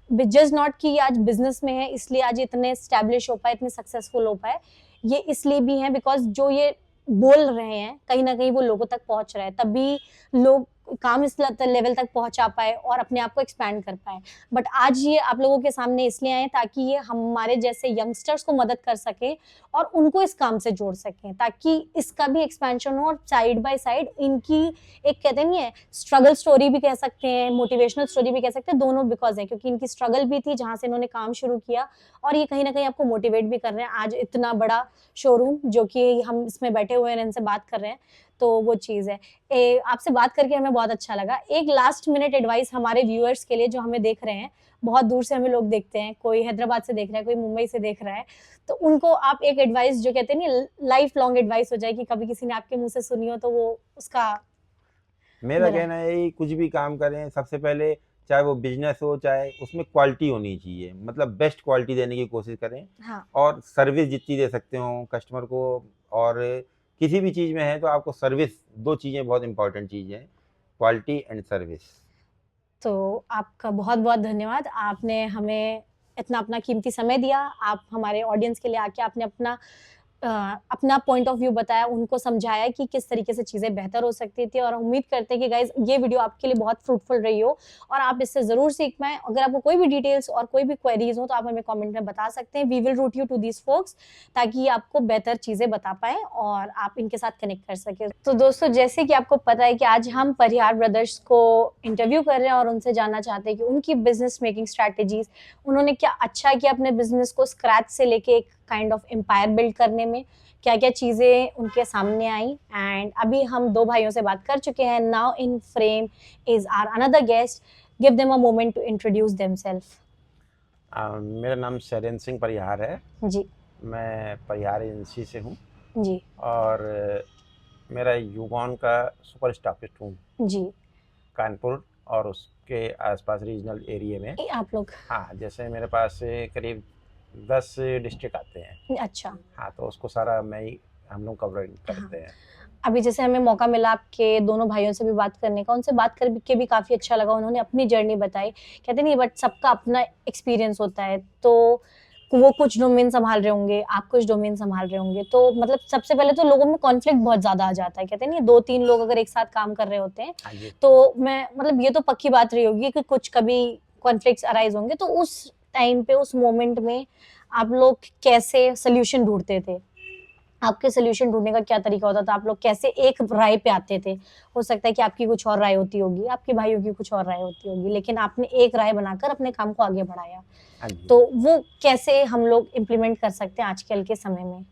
जस्ट नॉट कि आज बिजनेस में है इसलिए आज इतने स्टैब्लिश हो पाए, इतने सक्सेसफुल हो पाए। ये इसलिए भी हैं बिकॉज जो ये बोल रहे हैं कहीं ना कहीं वो लोगों तक पहुंच रहा है, तभी लोग काम इस लेवल तक पहुंचा पाए और अपने आप को एक्सपैंड कर पाए। बट आज ये आप लोगों के सामने इसलिए आए ताकि ये हमारे जैसे यंगस्टर्स को मदद कर सके और उनको इस काम से जोड़ सकें, ताकि इसका भी एक्सपेंशन हो और साइड बाय साइड इनकी एक कहते नहीं है स्ट्रगल स्टोरी भी कह सकते हैं, मोटिवेशनल स्टोरी भी कह सकते हैं, दोनों बिकॉज है क्योंकि इनकी स्ट्रगल भी थी जहां से इन्होंने काम शुरू किया और ये कहीं ना कहीं आपको मोटिवेट भी कर रहे हैं। आज इतना बड़ा शोरूम जो कि हम इसमें बैठे हुए हैं इनसे बात कर रहे हैं, तो वो चीज़ है। आपसे बात करके हमें बहुत अच्छा लगा। एक लास्ट मिनट एडवाइस हमारे व्यूअर्स के लिए जो हमें देख रहे हैं, बहुत दूर से हमें लोग देखते हैं, कोई हैदराबाद से देख रहा है, कोई मुंबई से देख रहा है, तो उनको आप एक एडवाइस जो कहते हैं नहीं लाइफ लॉन्ग एडवाइस हो जाए कि कभी किसी ने आपके मुंह से सुनी हो तो वो उसका मेरा मेरा कहना है यही, कुछ भी काम करें सबसे पहले, चाहे वो बिजनेस हो चाहे उसमें क्वालिटी होनी चाहिए, मतलब बेस्ट क्वालिटी देने की कोशिश करें। हाँ और सर्विस जितनी दे सकते हो कस्टमर को, और किसी भी चीज़ में है तो आपको सर्विस, दो चीज़ें बहुत इंपॉर्टेंट चीज़ हैं, क्वालिटी एंड सर्विस। तो आपका बहुत बहुत धन्यवाद, आपने हमें इतना अपना कीमती समय दिया। आप हमारे ऑडियंस के लिए आके आपने अपना पॉइंट ऑफ व्यू बताया, उनको समझाया कि किस तरीके से चीज़ें बेहतर हो सकती थी और उम्मीद करते हैं कि गाइज ये वीडियो आपके लिए बहुत फ्रूटफुल रही हो और आप इससे ज़रूर सीख पाएँ। अगर आपको कोई भी डिटेल्स और कोई भी क्वेरीज हो तो आप हमें कमेंट में बता सकते हैं। We will route you to these folks ताकि आपको बेहतर चीज़ें बता पाएँ और आप इनके साथ कनेक्ट कर सकें। तो दोस्तों जैसे कि आपको पता है कि आज हम परिहार ब्रदर्स को इंटरव्यू कर रहे हैं और उनसे जानना चाहते हैं कि उनकी बिजनेस मेकिंग स्ट्रैटेजीज, उन्होंने क्या अच्छा किया अपने बिजनेस को स्क्रैच से लेके एक काइंड ऑफ एम्पायर बिल्ड करने में, क्या क्या चीज़ें उनके सामने आई। एंड अभी हम दो भाइयों से बात कर चुके हैं। Now in frame is our another guest, give them a moment to introduce themselves. मेरा नाम शैलेंद्र सिंह परिहार है। जी मैं परिहार एजेंसी से हूँ जी और मेरा यूकॉन का सुपर स्टॉकिस्ट हूँ जी। कानपुर और उसके आसपास रीजनल एरिया में। आप लोग हाँ, जैसे मेरे पास करीब 10 डिस्ट्रिक्ट आते हैं। अच्छा, हाँ, तो उसको सारा हम लोग कवरिंग हाँ। करते हैं। अभी जैसे हमें मौका मिला आपके दोनों भाइयों से भी बात करने का, उनसे बात करके भी काफ़ी अच्छा लगा। उन्होंने अपनी जर्नी बताई, कहते नहीं बट सबका अपना एक्सपीरियंस होता है, तो वो कुछ डोमेन संभाल रहे होंगे, आप कुछ डोमेन संभाल रहे होंगे, तो मतलब सबसे पहले तो लोगों में कॉन्फ्लिक्ट बहुत ज़्यादा आ जाता है। कहते नहीं 2-3 लोग अगर एक साथ काम कर रहे होते हैं हाँ जी। तो मैं मतलब ये तो पक्की बात रही होगी कि कुछ कभी कॉन्फ्लिक्ट्स अराइज होंगे, तो उस टाइम पे उस मोमेंट में आप लोग कैसे सोल्यूशन ढूंढते थे? आपके सोल्यूशन ढूंढने का क्या तरीका होता था? आप लोग कैसे एक राय पे आते थे? हो सकता है कि आपकी कुछ और राय होती होगी, आपके भाइयों की कुछ और राय होती होगी, लेकिन आपने एक राय बनाकर अपने काम को आगे बढ़ाया। हाँ जी। तो वो कैसे हम लोग इम्प्लीमेंट कर सकते हैं आजकल के समय में?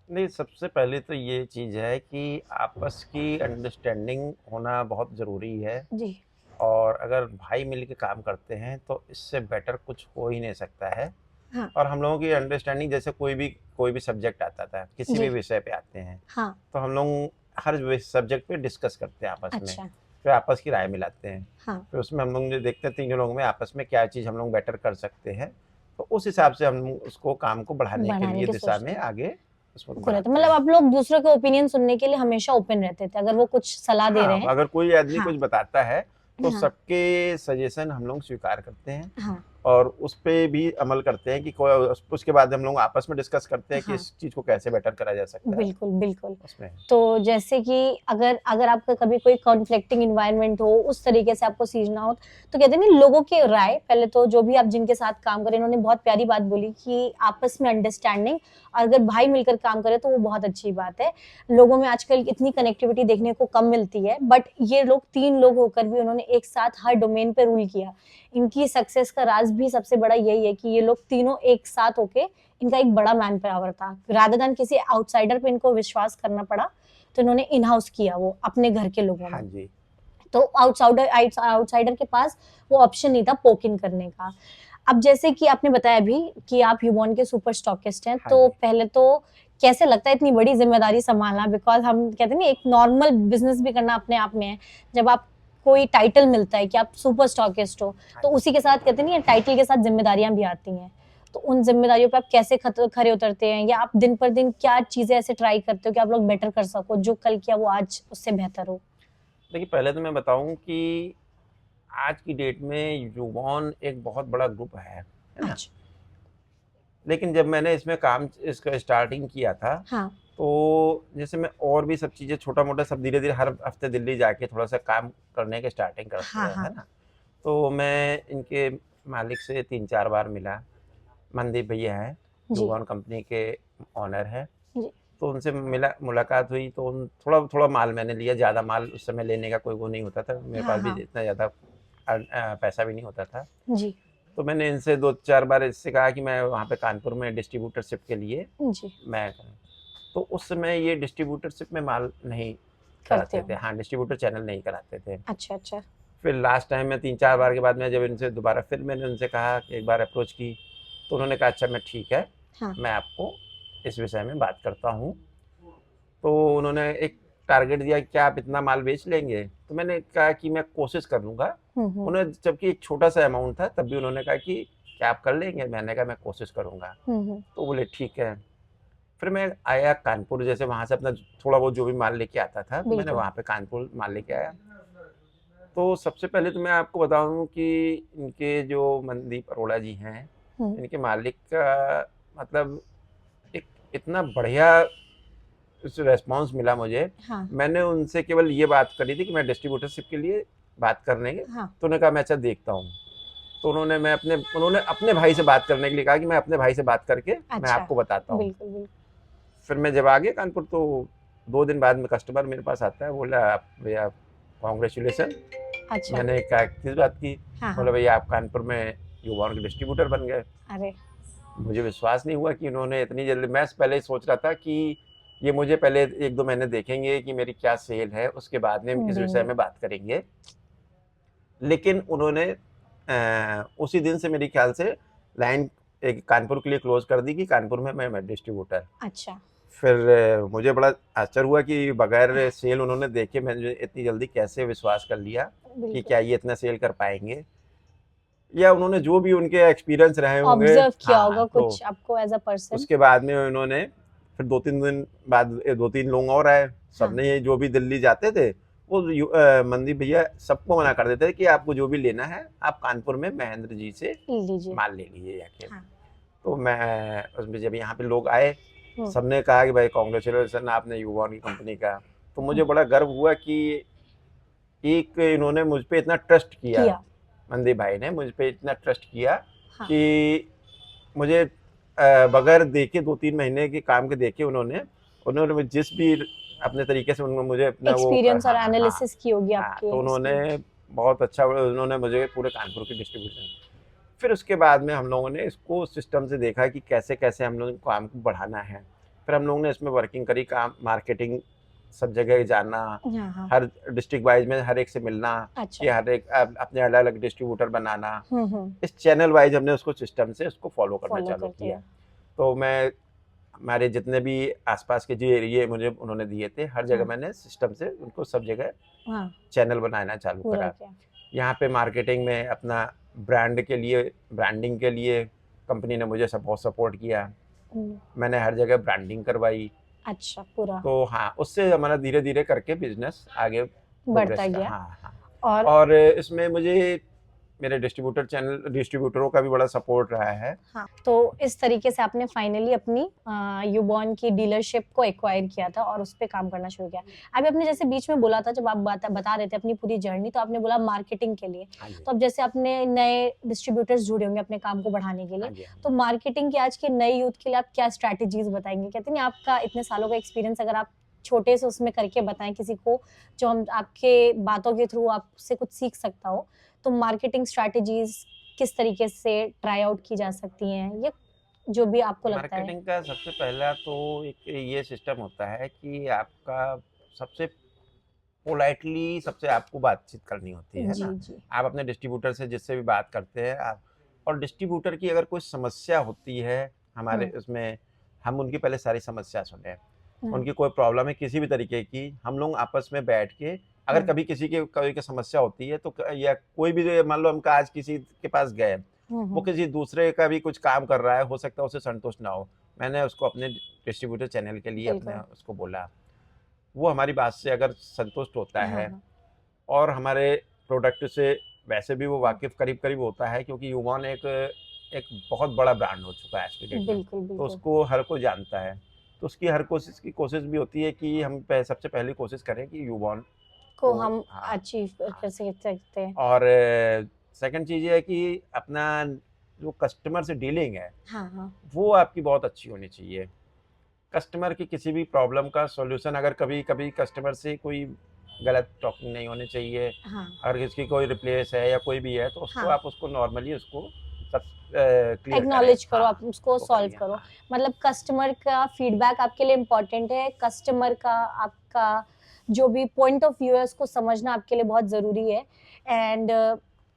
नहीं, सबसे पहले तो ये चीज़ है कि आपस की अंडरस्टैंडिंग होना बहुत ज़रूरी है, जी। और अगर भाई मिल के काम करते हैं तो इससे बेटर कुछ हो ही नहीं सकता है। हाँ। और हम लोगों की अंडरस्टैंडिंग, जैसे कोई भी सब्जेक्ट आता था, किसी जी। भी विषय पे आते हैं, हाँ। तो हम लोग हर सब्जेक्ट पे डिस्कस करते हैं आपस में, अच्छा। फिर आपस की राय मिलाते हैं, हाँ। फिर उसमें हम लोग जो देखते हैं तीनों लोगों में आपस में क्या चीज़ हम लोग बेटर कर सकते हैं, तो उस हिसाब से हम उसको काम को बढ़ाने के बढ़ाने लिए की दिशा सोचते में हैं। आगे उसको बिल्कुल है, तो बढ़ाते मतलब हैं। आप लोग दूसरों के ओपिनियन सुनने के लिए हमेशा ओपन रहते थे, अगर वो कुछ सलाह दे रहे हाँ, हैं। अगर कोई आदमी हाँ। कुछ बताता है तो हाँ। सबके सजेशन हम लोग स्वीकार करते हैं, हाँ। और उस पे भी अमल करते हैं कि उसके बाद हम लोग आपस में डिस्कस करते हैं कि हाँ। इस चीज़ को कैसे बेटर करा जा सकता है बिल्कुल, बिल्कुल। उसमें। तो जैसे कि अगर अगर आपका कभी कोई कॉन्फ्लिक्टिंग एनवायरनमेंट हो, उस तरीके से आपको सीखना हो, तो कहते हैं ना लोगों की राय, पहले तो जो भी आप जिनके साथ काम करें, इन्होंने बहुत प्यारी बात बोली कि आपस में अंडरस्टैंडिंग, और अगर भाई मिलकर काम करें तो वो बहुत अच्छी बात है। लोगों में आजकल इतनी कनेक्टिविटी देखने को कम मिलती है, बट ये लोग 3 लोग होकर भी उन्होंने एक साथ हर डोमेन पे रूल किया। इनकी सक्सेस का राज भी सबसे बड़ा यही है कि ये लोग तीनों एक साथ होके, इनका एक बड़ा मैन पावर था। रादर देन किसी आउटसाइडर पे इनको विश्वास करना पड़ा, तो इन्होंने इन हाउस किया वो अपने घर के लोगों हाँ में। जी। तो आउटसाइडर के पास वो ऑप्शन नहीं था पोक इन करने का। अब जैसे कि आपने बताया अभी कि आप ह्यूबॉन के सुपर स्टॉकिस्ट हैं, हाँ तो जी। पहले तो कैसे लगता है इतनी बड़ी जिम्मेदारी संभालना? बिकॉज हम कहते हैं ना एक नॉर्मल बिजनेस भी करना अपने आप में है, जब आप कोई टाइटल मिलता है कि आप सुपर स्टॉकिस्ट हो, हाँ तो जी। उसी के साथ कहते नहीं टाइटल के साथ जिम्मेदारियां भी आती हैं। तो उन जिम्मेदारियों पे आप कैसे खरे उतरते हैं, या आप दिन पर दिन क्या चीजें ऐसे ट्राई करते हो कि आप लोग बेटर कर सको, जो कल किया वो आज उससे बेहतर हो? देखिए, पहले तो मैं बताऊं कि आज की डेट में यूबॉन एक बहुत बड़ा ग्रुप है ना? अच्छा। लेकिन जब मैंने इसमें काम इसका स्टार्टिंग किया था, हाँ। तो जैसे मैं और भी सब चीज़ें छोटा-मोटा सब धीरे-धीरे हर हफ्ते दिल्ली जाके थोड़ा-सा काम करने की स्टार्टिंग करते हाँ। हैं, है हाँ ना? तो मैं इनके मालिक से 3-4 बार मिला। मनदीप भैया हैं, जी। यूबॉन कंपनी के ओनर हैं। जी। तो उनसे मुलाकात हुई, तो उन थोड़ा-थोड़ा माल मैंने लिया, ज़्यादा माल उस समय लेने का कोई वो नहीं होता था। मेरे हाँ। पास भी हाँ इतना ज़्यादा पैसा भी नहीं होता था। जी। तो मैंने इनसे 2-4 बार इससे कहा कि मैं वहाँ पे कानपुर में डिस्ट्रीब्यूटरशिप के लिए जी। मैं करूँ। तो उस समय ये डिस्ट्रीब्यूटरशिप में माल नहीं करते कराते हो। थे। हाँ, डिस्ट्रीब्यूटर चैनल नहीं कराते थे। अच्छा। अच्छा। फिर लास्ट टाइम में 3-4 बार के बाद में जब इनसे दोबारा फिर मैंने उनसे कहा कि एक बार अप्रोच की, तो उन्होंने कहा अच्छा मैं ठीक है, हाँ। मैं आपको इस विषय में बात करता हूँ। तो उन्होंने एक टारगेट दिया कि क्या आप इतना माल बेच लेंगे? तो मैंने कहा कि मैं कोशिश कर लूँगा। हम्म। उन्होंने, जबकि एक छोटा-सा अमाउंट था, तब भी उन्होंने कहा कि क्या आप कर लेंगे? मैंने कहा मैं कोशिश करूँगा। हम्म। तो बोले ठीक है। फिर मैं आया कानपुर, जैसे वहाँ से अपना थोड़ा बहुत जो भी माल लेके आता था, तो मैंने बिल्कुल। वहाँ पे कानपुर माल लेके आया। तो सबसे पहले तो मैं आपको बताऊँ कि इनके जो मनदीप अरोड़ा जी हैं, इनके मालिक का मतलब एक इतना बढ़िया रिस्पॉन्स मिला मुझे। हाँ। मैंने उनसे केवल ये बात करी थी कि मैं डिस्ट्रीब्यूटरशिप के लिए बात करने के, हाँ। तो उन्होंने कहा मैं अच्छा देखता हूँ। तो उन्होंने अपने भाई से बात करने के लिए कहा कि मैं अपने भाई से बात करके मैं अच्छा। आपको बताता हूँ। बिल्कुल बिल्कुल। फिर मैं जब आ गया कानपुर, तो 2 दिन बाद में कस्टमर मेरे पास आता है, बोला आप भैया कॉन्ग्रेचुलेसन। अच्छा। मैंने कहा किस बात की? हाँ। बोला हाँ। भैया आप कानपुर में यूबॉन के डिस्ट्रीब्यूटर बन गए। अरे। मुझे विश्वास नहीं हुआ कि उन्होंने इतनी जल्दी, मैं पहले ही सोच रहा था कि ये मुझे पहले 1-2 महीने देखेंगे कि मेरी क्या सेल है, उसके बाद में इस विषय देंगे। में बात करेंगे। लेकिन उन्होंने उसी दिन से मेरे ख्याल से लाइन एक कानपुर के लिए क्लोज कर दी कि कानपुर में मैं डिस्ट्रीब्यूटर। अच्छा। फिर मुझे बड़ा आश्चर्य हुआ कि बगैर सेल उन्होंने देखे मैंने इतनी जल्दी कैसे विश्वास कर लिया कि बिल्कुल। क्या ये इतना सेल कर पाएंगे, या उन्होंने जो भी उनके एक्सपीरियंस रहे होंगे। ऑब्जर्व किया हाँ, होगा तो कुछ आपको एज अ पर्सन। उसके बाद में उन्होंने फिर 2-3 दिन बाद 2-3 लोग और आए। हाँ। सबने ये जो भी दिल्ली जाते थे, वो मनदीप भैया सबको मना कर देते थे कि आपको जो भी लेना है आप कानपुर में महेंद्र जी से लीजिए। माल ले लीजिए जाके। हाँ। तो मैं उसमें जब यहाँ पे लोग आए, हम्म। सबने कहा कि भाई कांग्रेचुलेसन आपने यूबॉन की कंपनी का। तो मुझे बड़ा गर्व हुआ कि एक इन्होंने मुझ पे इतना ट्रस्ट किया, मनदीप भाई ने मुझ पे इतना ट्रस्ट किया। हाँ। कि मुझे बगैर देखे 2-3 महीने के काम के देखे उन्होंने उन्होंने मुझे जिस भी अपने तरीके से उन्होंने मुझे अपना वो एक्सपीरियंस और हाँ, हाँ, एनालिसिस की होगी हाँ, आपके तो उन्होंने बहुत अच्छा उन्होंने मुझे पूरे कानपुर की डिस्ट्रीब्यूशन। फिर उसके बाद में हम लोगों ने इसको सिस्टम से देखा कि कैसे कैसे हम लोगों को काम को बढ़ाना है। फिर हम लोगों ने इसमें वर्किंग करी, काम मार्केटिंग सब जगह जाना, हाँ हाँ हर डिस्ट्रिक्ट वाइज में हर एक से मिलना, अच्छा कि हर एक अपने अलग अलग डिस्ट्रीब्यूटर बनाना। हम्म इस चैनल वाइज हमने उसको सिस्टम से उसको फॉलो करना फॉलो चालू करते किया। हैं तो मैं हमारे जितने भी आसपास के जो एरिए मुझे उन्होंने दिए थे, हर जगह हाँ। मैंने सिस्टम से उनको सब जगह हाँ चैनल बनाना चालू पूरा करा। किया यहाँ पे मार्केटिंग में अपना ब्रांड के लिए, ब्रांडिंग के लिए कंपनी ने मुझे बहुत सपोर्ट किया। मैंने हर जगह ब्रांडिंग करवाई। अच्छा पूरा तो हाँ, उससे हमारा धीरे धीरे करके बिजनेस आगे बढ़ता प्रोग्रेस गया हाँ हाँ। और और इसमें मुझे मेरे डिस्ट्रीब्यूटरों का भी बड़ा सपोर्ट रहा है। हाँ तो इस तरीके से आपने फाइनली अपनी यूबॉर्न की डीलरशिप को एक्वायर किया था और उस पर काम करना शुरू किया। अभी आपने जैसे बीच में बोला था, जब आप बता रहे थे अपनी पूरी जर्नी, तो आपने बोला मार्केटिंग के लिए। हाँ जी, तो अब जैसे अपने नए डिस्ट्रीब्यूटर्स जुड़े होंगे अपने काम को बढ़ाने के हाँ लिए, जी, हाँ तो जी। मार्केटिंग के आज के नए यूथ के लिए आप क्या स्ट्रैटेजीज बताएंगे? कहते हैं आपका इतने सालों का एक्सपीरियंस, अगर आप छोटे से उसमें करके बताएं किसी को, जो हम आपके बातों के थ्रू आपसे कुछ सीख सकता हो, तो मार्केटिंग स्ट्रैटेजीज किस तरीके से ट्राई आउट की जा सकती हैं, या जो भी आपको लगता है? मार्केटिंग का सबसे पहला तो एक ये सिस्टम होता है कि आपका सबसे पोलाइटली सबसे आपको बातचीत करनी होती है जी ना। जी आप अपने डिस्ट्रीब्यूटर से जिससे भी बात करते हैं आप, और डिस्ट्रीब्यूटर की अगर कोई समस्या होती है हमारे उसमें, हम उनकी पहले सारी समस्या सुने। उनकी कोई प्रॉब्लम है किसी भी तरीके की, हम लोग आपस में बैठ के, अगर कभी किसी के कोई की समस्या होती है तो या कोई भी, मान लो हम आज किसी के पास गए, वो किसी दूसरे का भी कुछ काम कर रहा है, हो सकता है उसे संतुष्ट ना हो, मैंने उसको अपने डिस्ट्रीब्यूटर चैनल के लिए अपने बिल्कुल। उसको बोला, वो हमारी बात से अगर संतुष्ट होता है हाँ और हमारे प्रोडक्ट से वैसे भी वो वाकिफ करीब करीब होता है, क्योंकि यूबॉर्न एक एक बहुत बड़ा ब्रांड हो चुका है आज के डेट में, बिल्कुल तो बिल्कुल उसको हर कोई जानता है। तो उसकी हर कोशिश भी होती है कि हम सबसे पहली कोशिश करें कि यूबॉर्न को तो हम हाँ, अचीव हाँ। कर सकते हैं। और सेकंड चीज़ ये है कि अपना जो कस्टमर से डीलिंग है हाँ हाँ वो आपकी बहुत अच्छी होनी चाहिए। कस्टमर की किसी भी प्रॉब्लम का सॉल्यूशन, अगर कभी कभी कस्टमर से कोई गलत टॉकिंग नहीं होनी चाहिए, हाँ अगर किसकी कोई रिप्लेस है या कोई भी है तो उसको हाँ आप उसको नॉर्मली उसको सब क्लियर एक्नॉलेज करें। करो, हाँ, आप उसको वो सॉल्व करिए, करो। हाँ। मतलब कस्टमर का फीडबैक आपके लिए इम्पोर्टेंट है, कस्टमर का आपका जो भी पॉइंट ऑफ व्यू है उसको समझना आपके लिए बहुत ज़रूरी है। एंड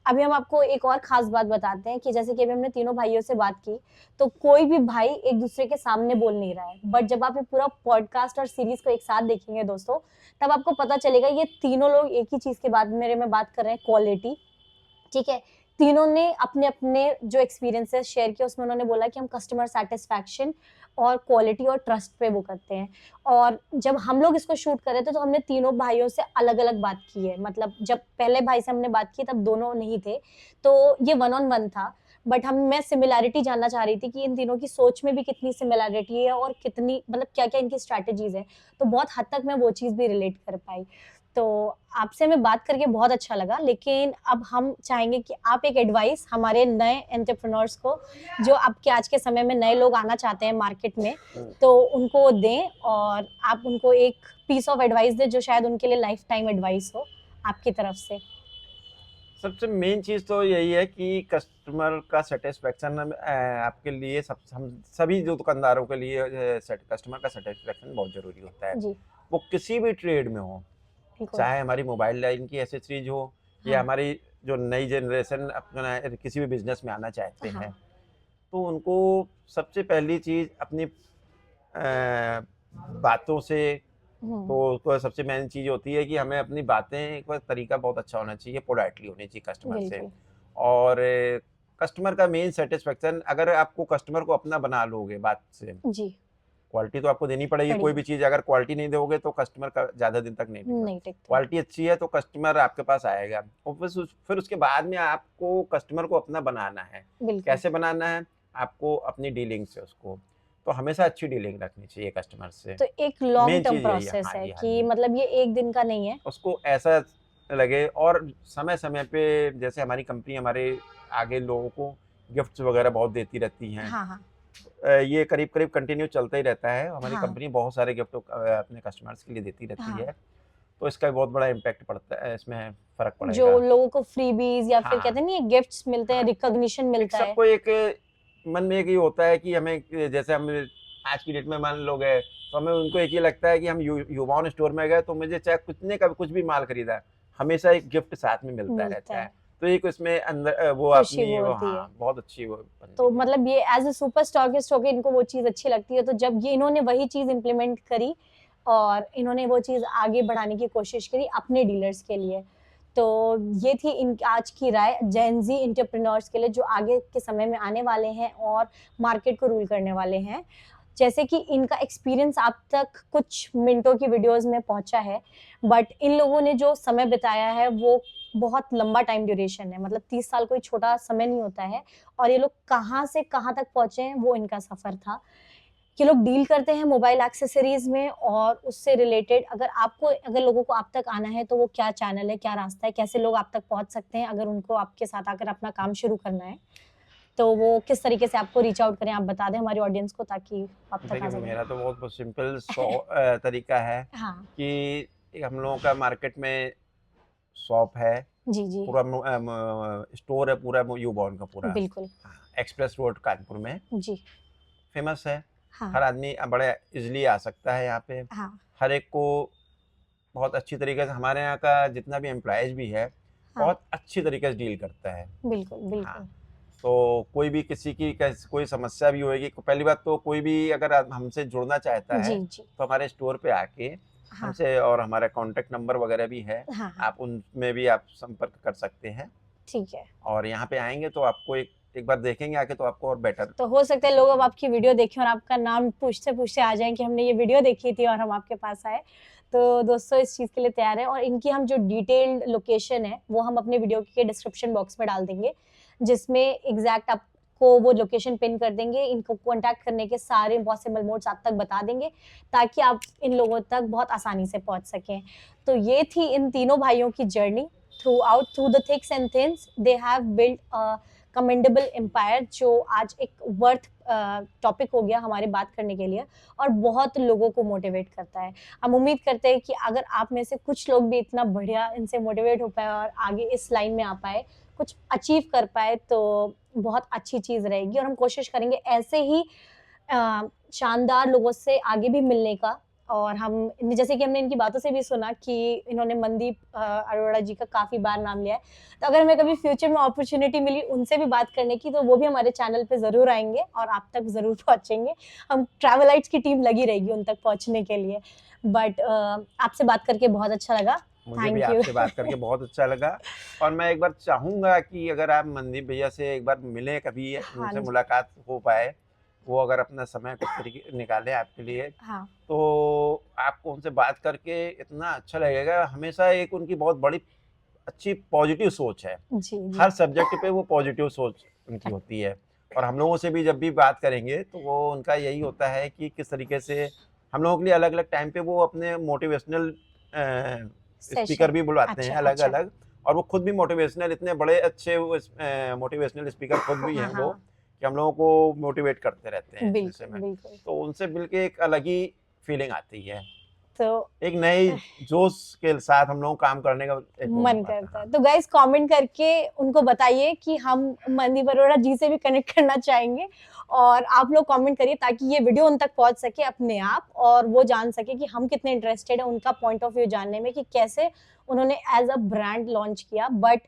अभी हम आपको एक और ख़ास बात बताते हैं कि जैसे कि अभी हमने तीनों भाइयों से बात की, तो कोई भी भाई एक दूसरे के सामने बोल नहीं रहा है, बट जब आप ये पूरा पॉडकास्ट और सीरीज़ को एक साथ देखेंगे दोस्तों, तब आपको पता चलेगा ये तीनों लोग एक ही चीज़ के बारे में बात कर रहे हैं, क्वालिटी। ठीक है, तीनों ने अपने अपने जो एक्सपीरियंसेस शेयर किए, उसमें उन्होंने बोला कि हम कस्टमर सेटिस्फैक्शन और क्वालिटी और ट्रस्ट पे वो करते हैं। और जब हम लोग इसको शूट कर रहे थे तो हमने तीनों भाइयों से अलग अलग बात की है, मतलब जब पहले भाई से हमने बात की तब दोनों नहीं थे, तो ये 1-on-1 था। बट मैं सिमिलैरिटी जानना चाह रही थी कि इन तीनों की सोच में भी कितनी सिमिलैरिटी है और कितनी, मतलब क्या क्या इनकी स्ट्रैटेजीज है, तो बहुत हद तक मैं वो चीज़ भी रिलेट कर पाई। तो आपसे हमें बात करके बहुत अच्छा लगा, लेकिन अब हम चाहेंगे कि आप एक एडवाइस हमारे नए एंटरप्रेन्योर्स को, जो आपके आज के समय में नए लोग आना चाहते हैं मार्केट में, तो उनको दें, और आप उनको एक पीस ऑफ एडवाइस दें जो शायद उनके लिए लाइफ टाइम एडवाइस हो आपकी तरफ से। सबसे मेन चीज़ तो यही है कि कस्टमर का सेटिस्फेक्शन आपके लिए हम सभी जो दुकानदारों के लिए कस्टमर का सेटिस्फेक्शन बहुत ज़रूरी होता है। जी वो किसी भी ट्रेड में हो, बिल्कुल। चाहे हमारी मोबाइल लाइन की एसेसरीज हो या हाँ हमारी जो नई जनरेशन अपना किसी भी बिजनेस में आना चाहते हाँ हैं, तो उनको सबसे पहली चीज़ अपनी बातों से, तो उसको सबसे मेन चीज़ होती है कि हमें अपनी बातें का तरीका बहुत अच्छा होना चाहिए, पोलाइटली होनी चाहिए कस्टमर से। बिल्कुल और कस्टमर का मेन सेटिस्फेक्शन, अगर आपको कस्टमर को अपना बना लोगे बात से, जी क्वालिटी तो आपको देनी पड़ेगी। कोई भी चीज़ अगर क्वालिटी नहीं दोगे तो कस्टमर का ज़्यादा दिन तक नहीं टिकेगा। नहीं टिकता। क्वालिटी अच्छी है तो कस्टमर आपके पास आएगा, और फिर उसके बाद में आपको कस्टमर को अपना बनाना है। बिल्कुल कैसे बनाना है? आपको अपनी डीलिंग से उसको, तो हमेशा अच्छी डीलिंग रखनी चाहिए कस्टमर से। तो एक लॉन्ग मेन टर्म चीज़ यही है। प्रोसेस हाँ है जी, हाँ कि जी। मतलब ये एक दिन का नहीं है। उसको ऐसा लगे, और समय समय पे जैसे हमारी कंपनी हमारे आगे लोगों को गिफ्ट्स वगैरह बहुत देती रहती हैं, हाँ हाँ ये करीब करीब कंटिन्यू चलता ही रहता है। हमारी हाँ। कंपनी बहुत सारे गिफ्ट अपने कस्टमर्स के लिए देती रहती हाँ। है, तो इसका भी बहुत बड़ा इम्पैक्ट पड़ता है, इसमें फ़र्क पड़ेगा। जो लोगों को फ्रीबीज या फिर हाँ। कहते नहीं गिफ्ट्स मिलते हैं, हाँ। रिकॉग्निशन मिलता है। सबको एक मन में एक ये होता है कि हमें, जैसे हम आज की डेट में मान लो गए, तो हमें उनको एक ये लगता है कि हम युवाओं स्टोर में गए तो मुझे चाहे कितने का कुछ भी माल खरीदा, हमेशा एक गिफ्ट साथ में मिलता रहता है। तो एक उसमें अंदर वो खुशी अपनी वो वो, होती है। हाँ, बहुत अच्छी वो बनती तो है। मतलब ये एज अ सुपर स्टॉकिस्ट होके इनको वो चीज़ अच्छी लगती है, तो जब ये इन्होंने वही चीज़ इम्प्लीमेंट करी और इन्होंने वो चीज़ आगे बढ़ाने की कोशिश करी अपने डीलर्स के लिए। तो ये थी इन आज की राय जेन ज़ी एंटरप्रेन्योर्स के लिए जो आगे के समय में आने वाले हैं और मार्केट को रूल करने वाले हैं। जैसे कि इनका एक्सपीरियंस आप तक कुछ मिनटों की वीडियोस में पहुंचा है, बट इन लोगों ने जो समय बिताया है वो बहुत लंबा टाइम ड्यूरेशन है, मतलब 30 साल कोई छोटा समय नहीं होता है। और ये लोग कहाँ से कहाँ तक पहुंचे हैं वो इनका सफर था। ये लोग डील करते हैं मोबाइल एक्सेसरीज में और उससे रिलेटेड अगर लोगों को आप तक आना है तो वो क्या चैनल है, क्या रास्ता है, कैसे लोग आप तक पहुंच सकते हैं अगर उनको आपके साथ आकर अपना काम शुरू करना है, तो वो किस तरीके से आपको रीच आउट करें, आप बता दें हमारी ऑडियंस को ताकि आप तक आ देखिए, सकें। मेरा तो बहुत सिंपल तरीका है हाँ कि हम लोगों का मार्केट में शॉप है, जी जी पूरा स्टोर है, पूरा यूबॉर्न का पूरा। बिल्कुल हाँ, एक्सप्रेस रोड कानपुर में जी फेमस है। हाँ हर आदमी बड़े इजीली आ सकता है यहाँ पे। हाँ हर एक को बहुत अच्छी तरीके से, हमारे यहाँ का जितना भी एम्प्लॉयज भी है, हाँ बहुत अच्छी तरीके से डील करता है। बिल्कुल हाँ, बिल्कुल तो कोई भी किसी की कोई समस्या भी होगी, पहली बात तो कोई भी अगर हमसे जुड़ना चाहता जी है जी तो हमारे स्टोर पे आके हाँ हमसे, और हमारा कॉन्टेक्ट नंबर वगैरह भी है, हाँ हाँ आप उनमें भी आप संपर्क कर सकते हैं। ठीक है। और यहाँ पे आएंगे तो आपको एक बार देखेंगे आके तो आपको और बेटर। तो हो सकता है लोग अब आपकी वीडियो देखें और आपका नाम पूछते पूछते आ जाएं कि हमने ये वीडियो देखी थी और हम आपके पास आए। तो दोस्तों इस चीज़ के लिए तैयार है और इनकी हम जो डिटेल्ड लोकेशन है वो हम अपने वीडियो के डिस्क्रिप्शन बॉक्स में डाल देंगे, जिसमें एग्जैक्ट आपको वो लोकेशन पिन कर देंगे। इनको कॉन्टैक्ट करने के सारे पॉसिबल मोड्स आप तक बता देंगे ताकि आप इन लोगों तक बहुत आसानी से पहुंच सकें। तो ये थी इन तीनों भाइयों की journey through the thicks and thins. They have built a commendable empire जो आज एक वर्थ टॉपिक हो गया हमारे बात करने के लिए और बहुत लोगों को मोटिवेट करता है। हम उम्मीद करते हैं कि अगर आप में से कुछ लोग भी इतना बढ़िया इनसे मोटिवेट हो पाए और आगे इस लाइन में आ पाए, कुछ अचीव कर पाए, तो बहुत अच्छी चीज़ रहेगी। और हम कोशिश करेंगे ऐसे ही शानदार लोगों से आगे भी मिलने का। और हम जैसे कि हमने इनकी बातों से भी सुना कि इन्होंने मनदीप अरोड़ा जी का काफ़ी बार नाम लिया है, तो अगर हमें कभी फ्यूचर में अपॉर्चुनिटी मिली उनसे भी बात करने की तो वो भी हमारे चैनल पे ज़रूर आएंगे और आप तक ज़रूर पहुंचेंगे। हम ट्रैवलाइट्स की टीम लगी रहेगी उन तक पहुंचने के लिए। बट आपसे बात करके बहुत अच्छा लगा। मुझे भी Thank you. आपसे बात करके बहुत अच्छा लगा। और मैं एक बार चाहूँगा कि अगर आप मनदीप भैया से एक बार मिलें, कभी हाँ उनसे जी। मुलाकात हो पाए, वो अगर अपना समय कुछ तरीके निकालें आपके लिए, हाँ तो आपको उनसे बात करके इतना अच्छा लगेगा। हमेशा एक उनकी बहुत बड़ी अच्छी पॉजिटिव सोच है, जी जी हर सब्जेक्ट पे वो पॉजिटिव सोच उनकी होती है। और हम लोगों से भी जब भी बात करेंगे तो वो उनका यही होता है कि किस तरीके से हम लोगों के लिए अलग अलग टाइम पे वो अपने मोटिवेशनल स्पीकर भी बुलाते हैं अच्छा, अलग अच्छा। अलग। और वो खुद भी मोटिवेशनल, इतने बड़े अच्छे मोटिवेशनल स्पीकर खुद भी हैं हाँ, वो, हाँ। कि हम लोगों को मोटिवेट करते रहते हैं इस बिल्कुल विषय में। बिल्कुल। तो उनसे मिलके एक अलग ही फीलिंग आती है, तो एक नई जोश के साथ हम लोग काम करने का एक वो मन आता है। करता है। तो गाइस कमेंट करके उनको बताइए कि हम मनदीप अरोड़ा जी से भी कनेक्ट करना चाहेंगे और आप लोग कमेंट करिए ताकि ये वीडियो उन तक पहुंच सके अपने आप और वो जान सके कि हम कितने इंटरेस्टेड हैं उनका पॉइंट ऑफ व्यू जानने में कि कैसे उन्होंने एज अ ब्रांड लॉन्च किया। बट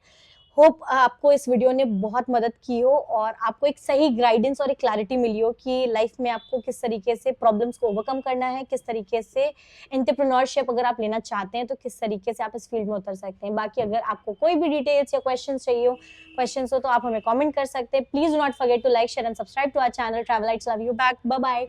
होप आपको इस वीडियो ने बहुत मदद की हो और आपको एक सही गाइडेंस और एक क्लैरिटी मिली हो कि लाइफ में आपको किस तरीके से प्रॉब्लम्स को ओवरकम करना है, किस तरीके से एंटरप्रेन्योरशिप अगर आप लेना चाहते हैं तो किस तरीके से आप इस फील्ड में उतर सकते हैं। बाकी अगर आपको कोई भी डिटेल्स या क्वेश्चंस हो तो आप हमें कमेंट कर सकते हैं। Please do not forget to like, share and subscribe to our channel Travelights. Love you back. Bye bye.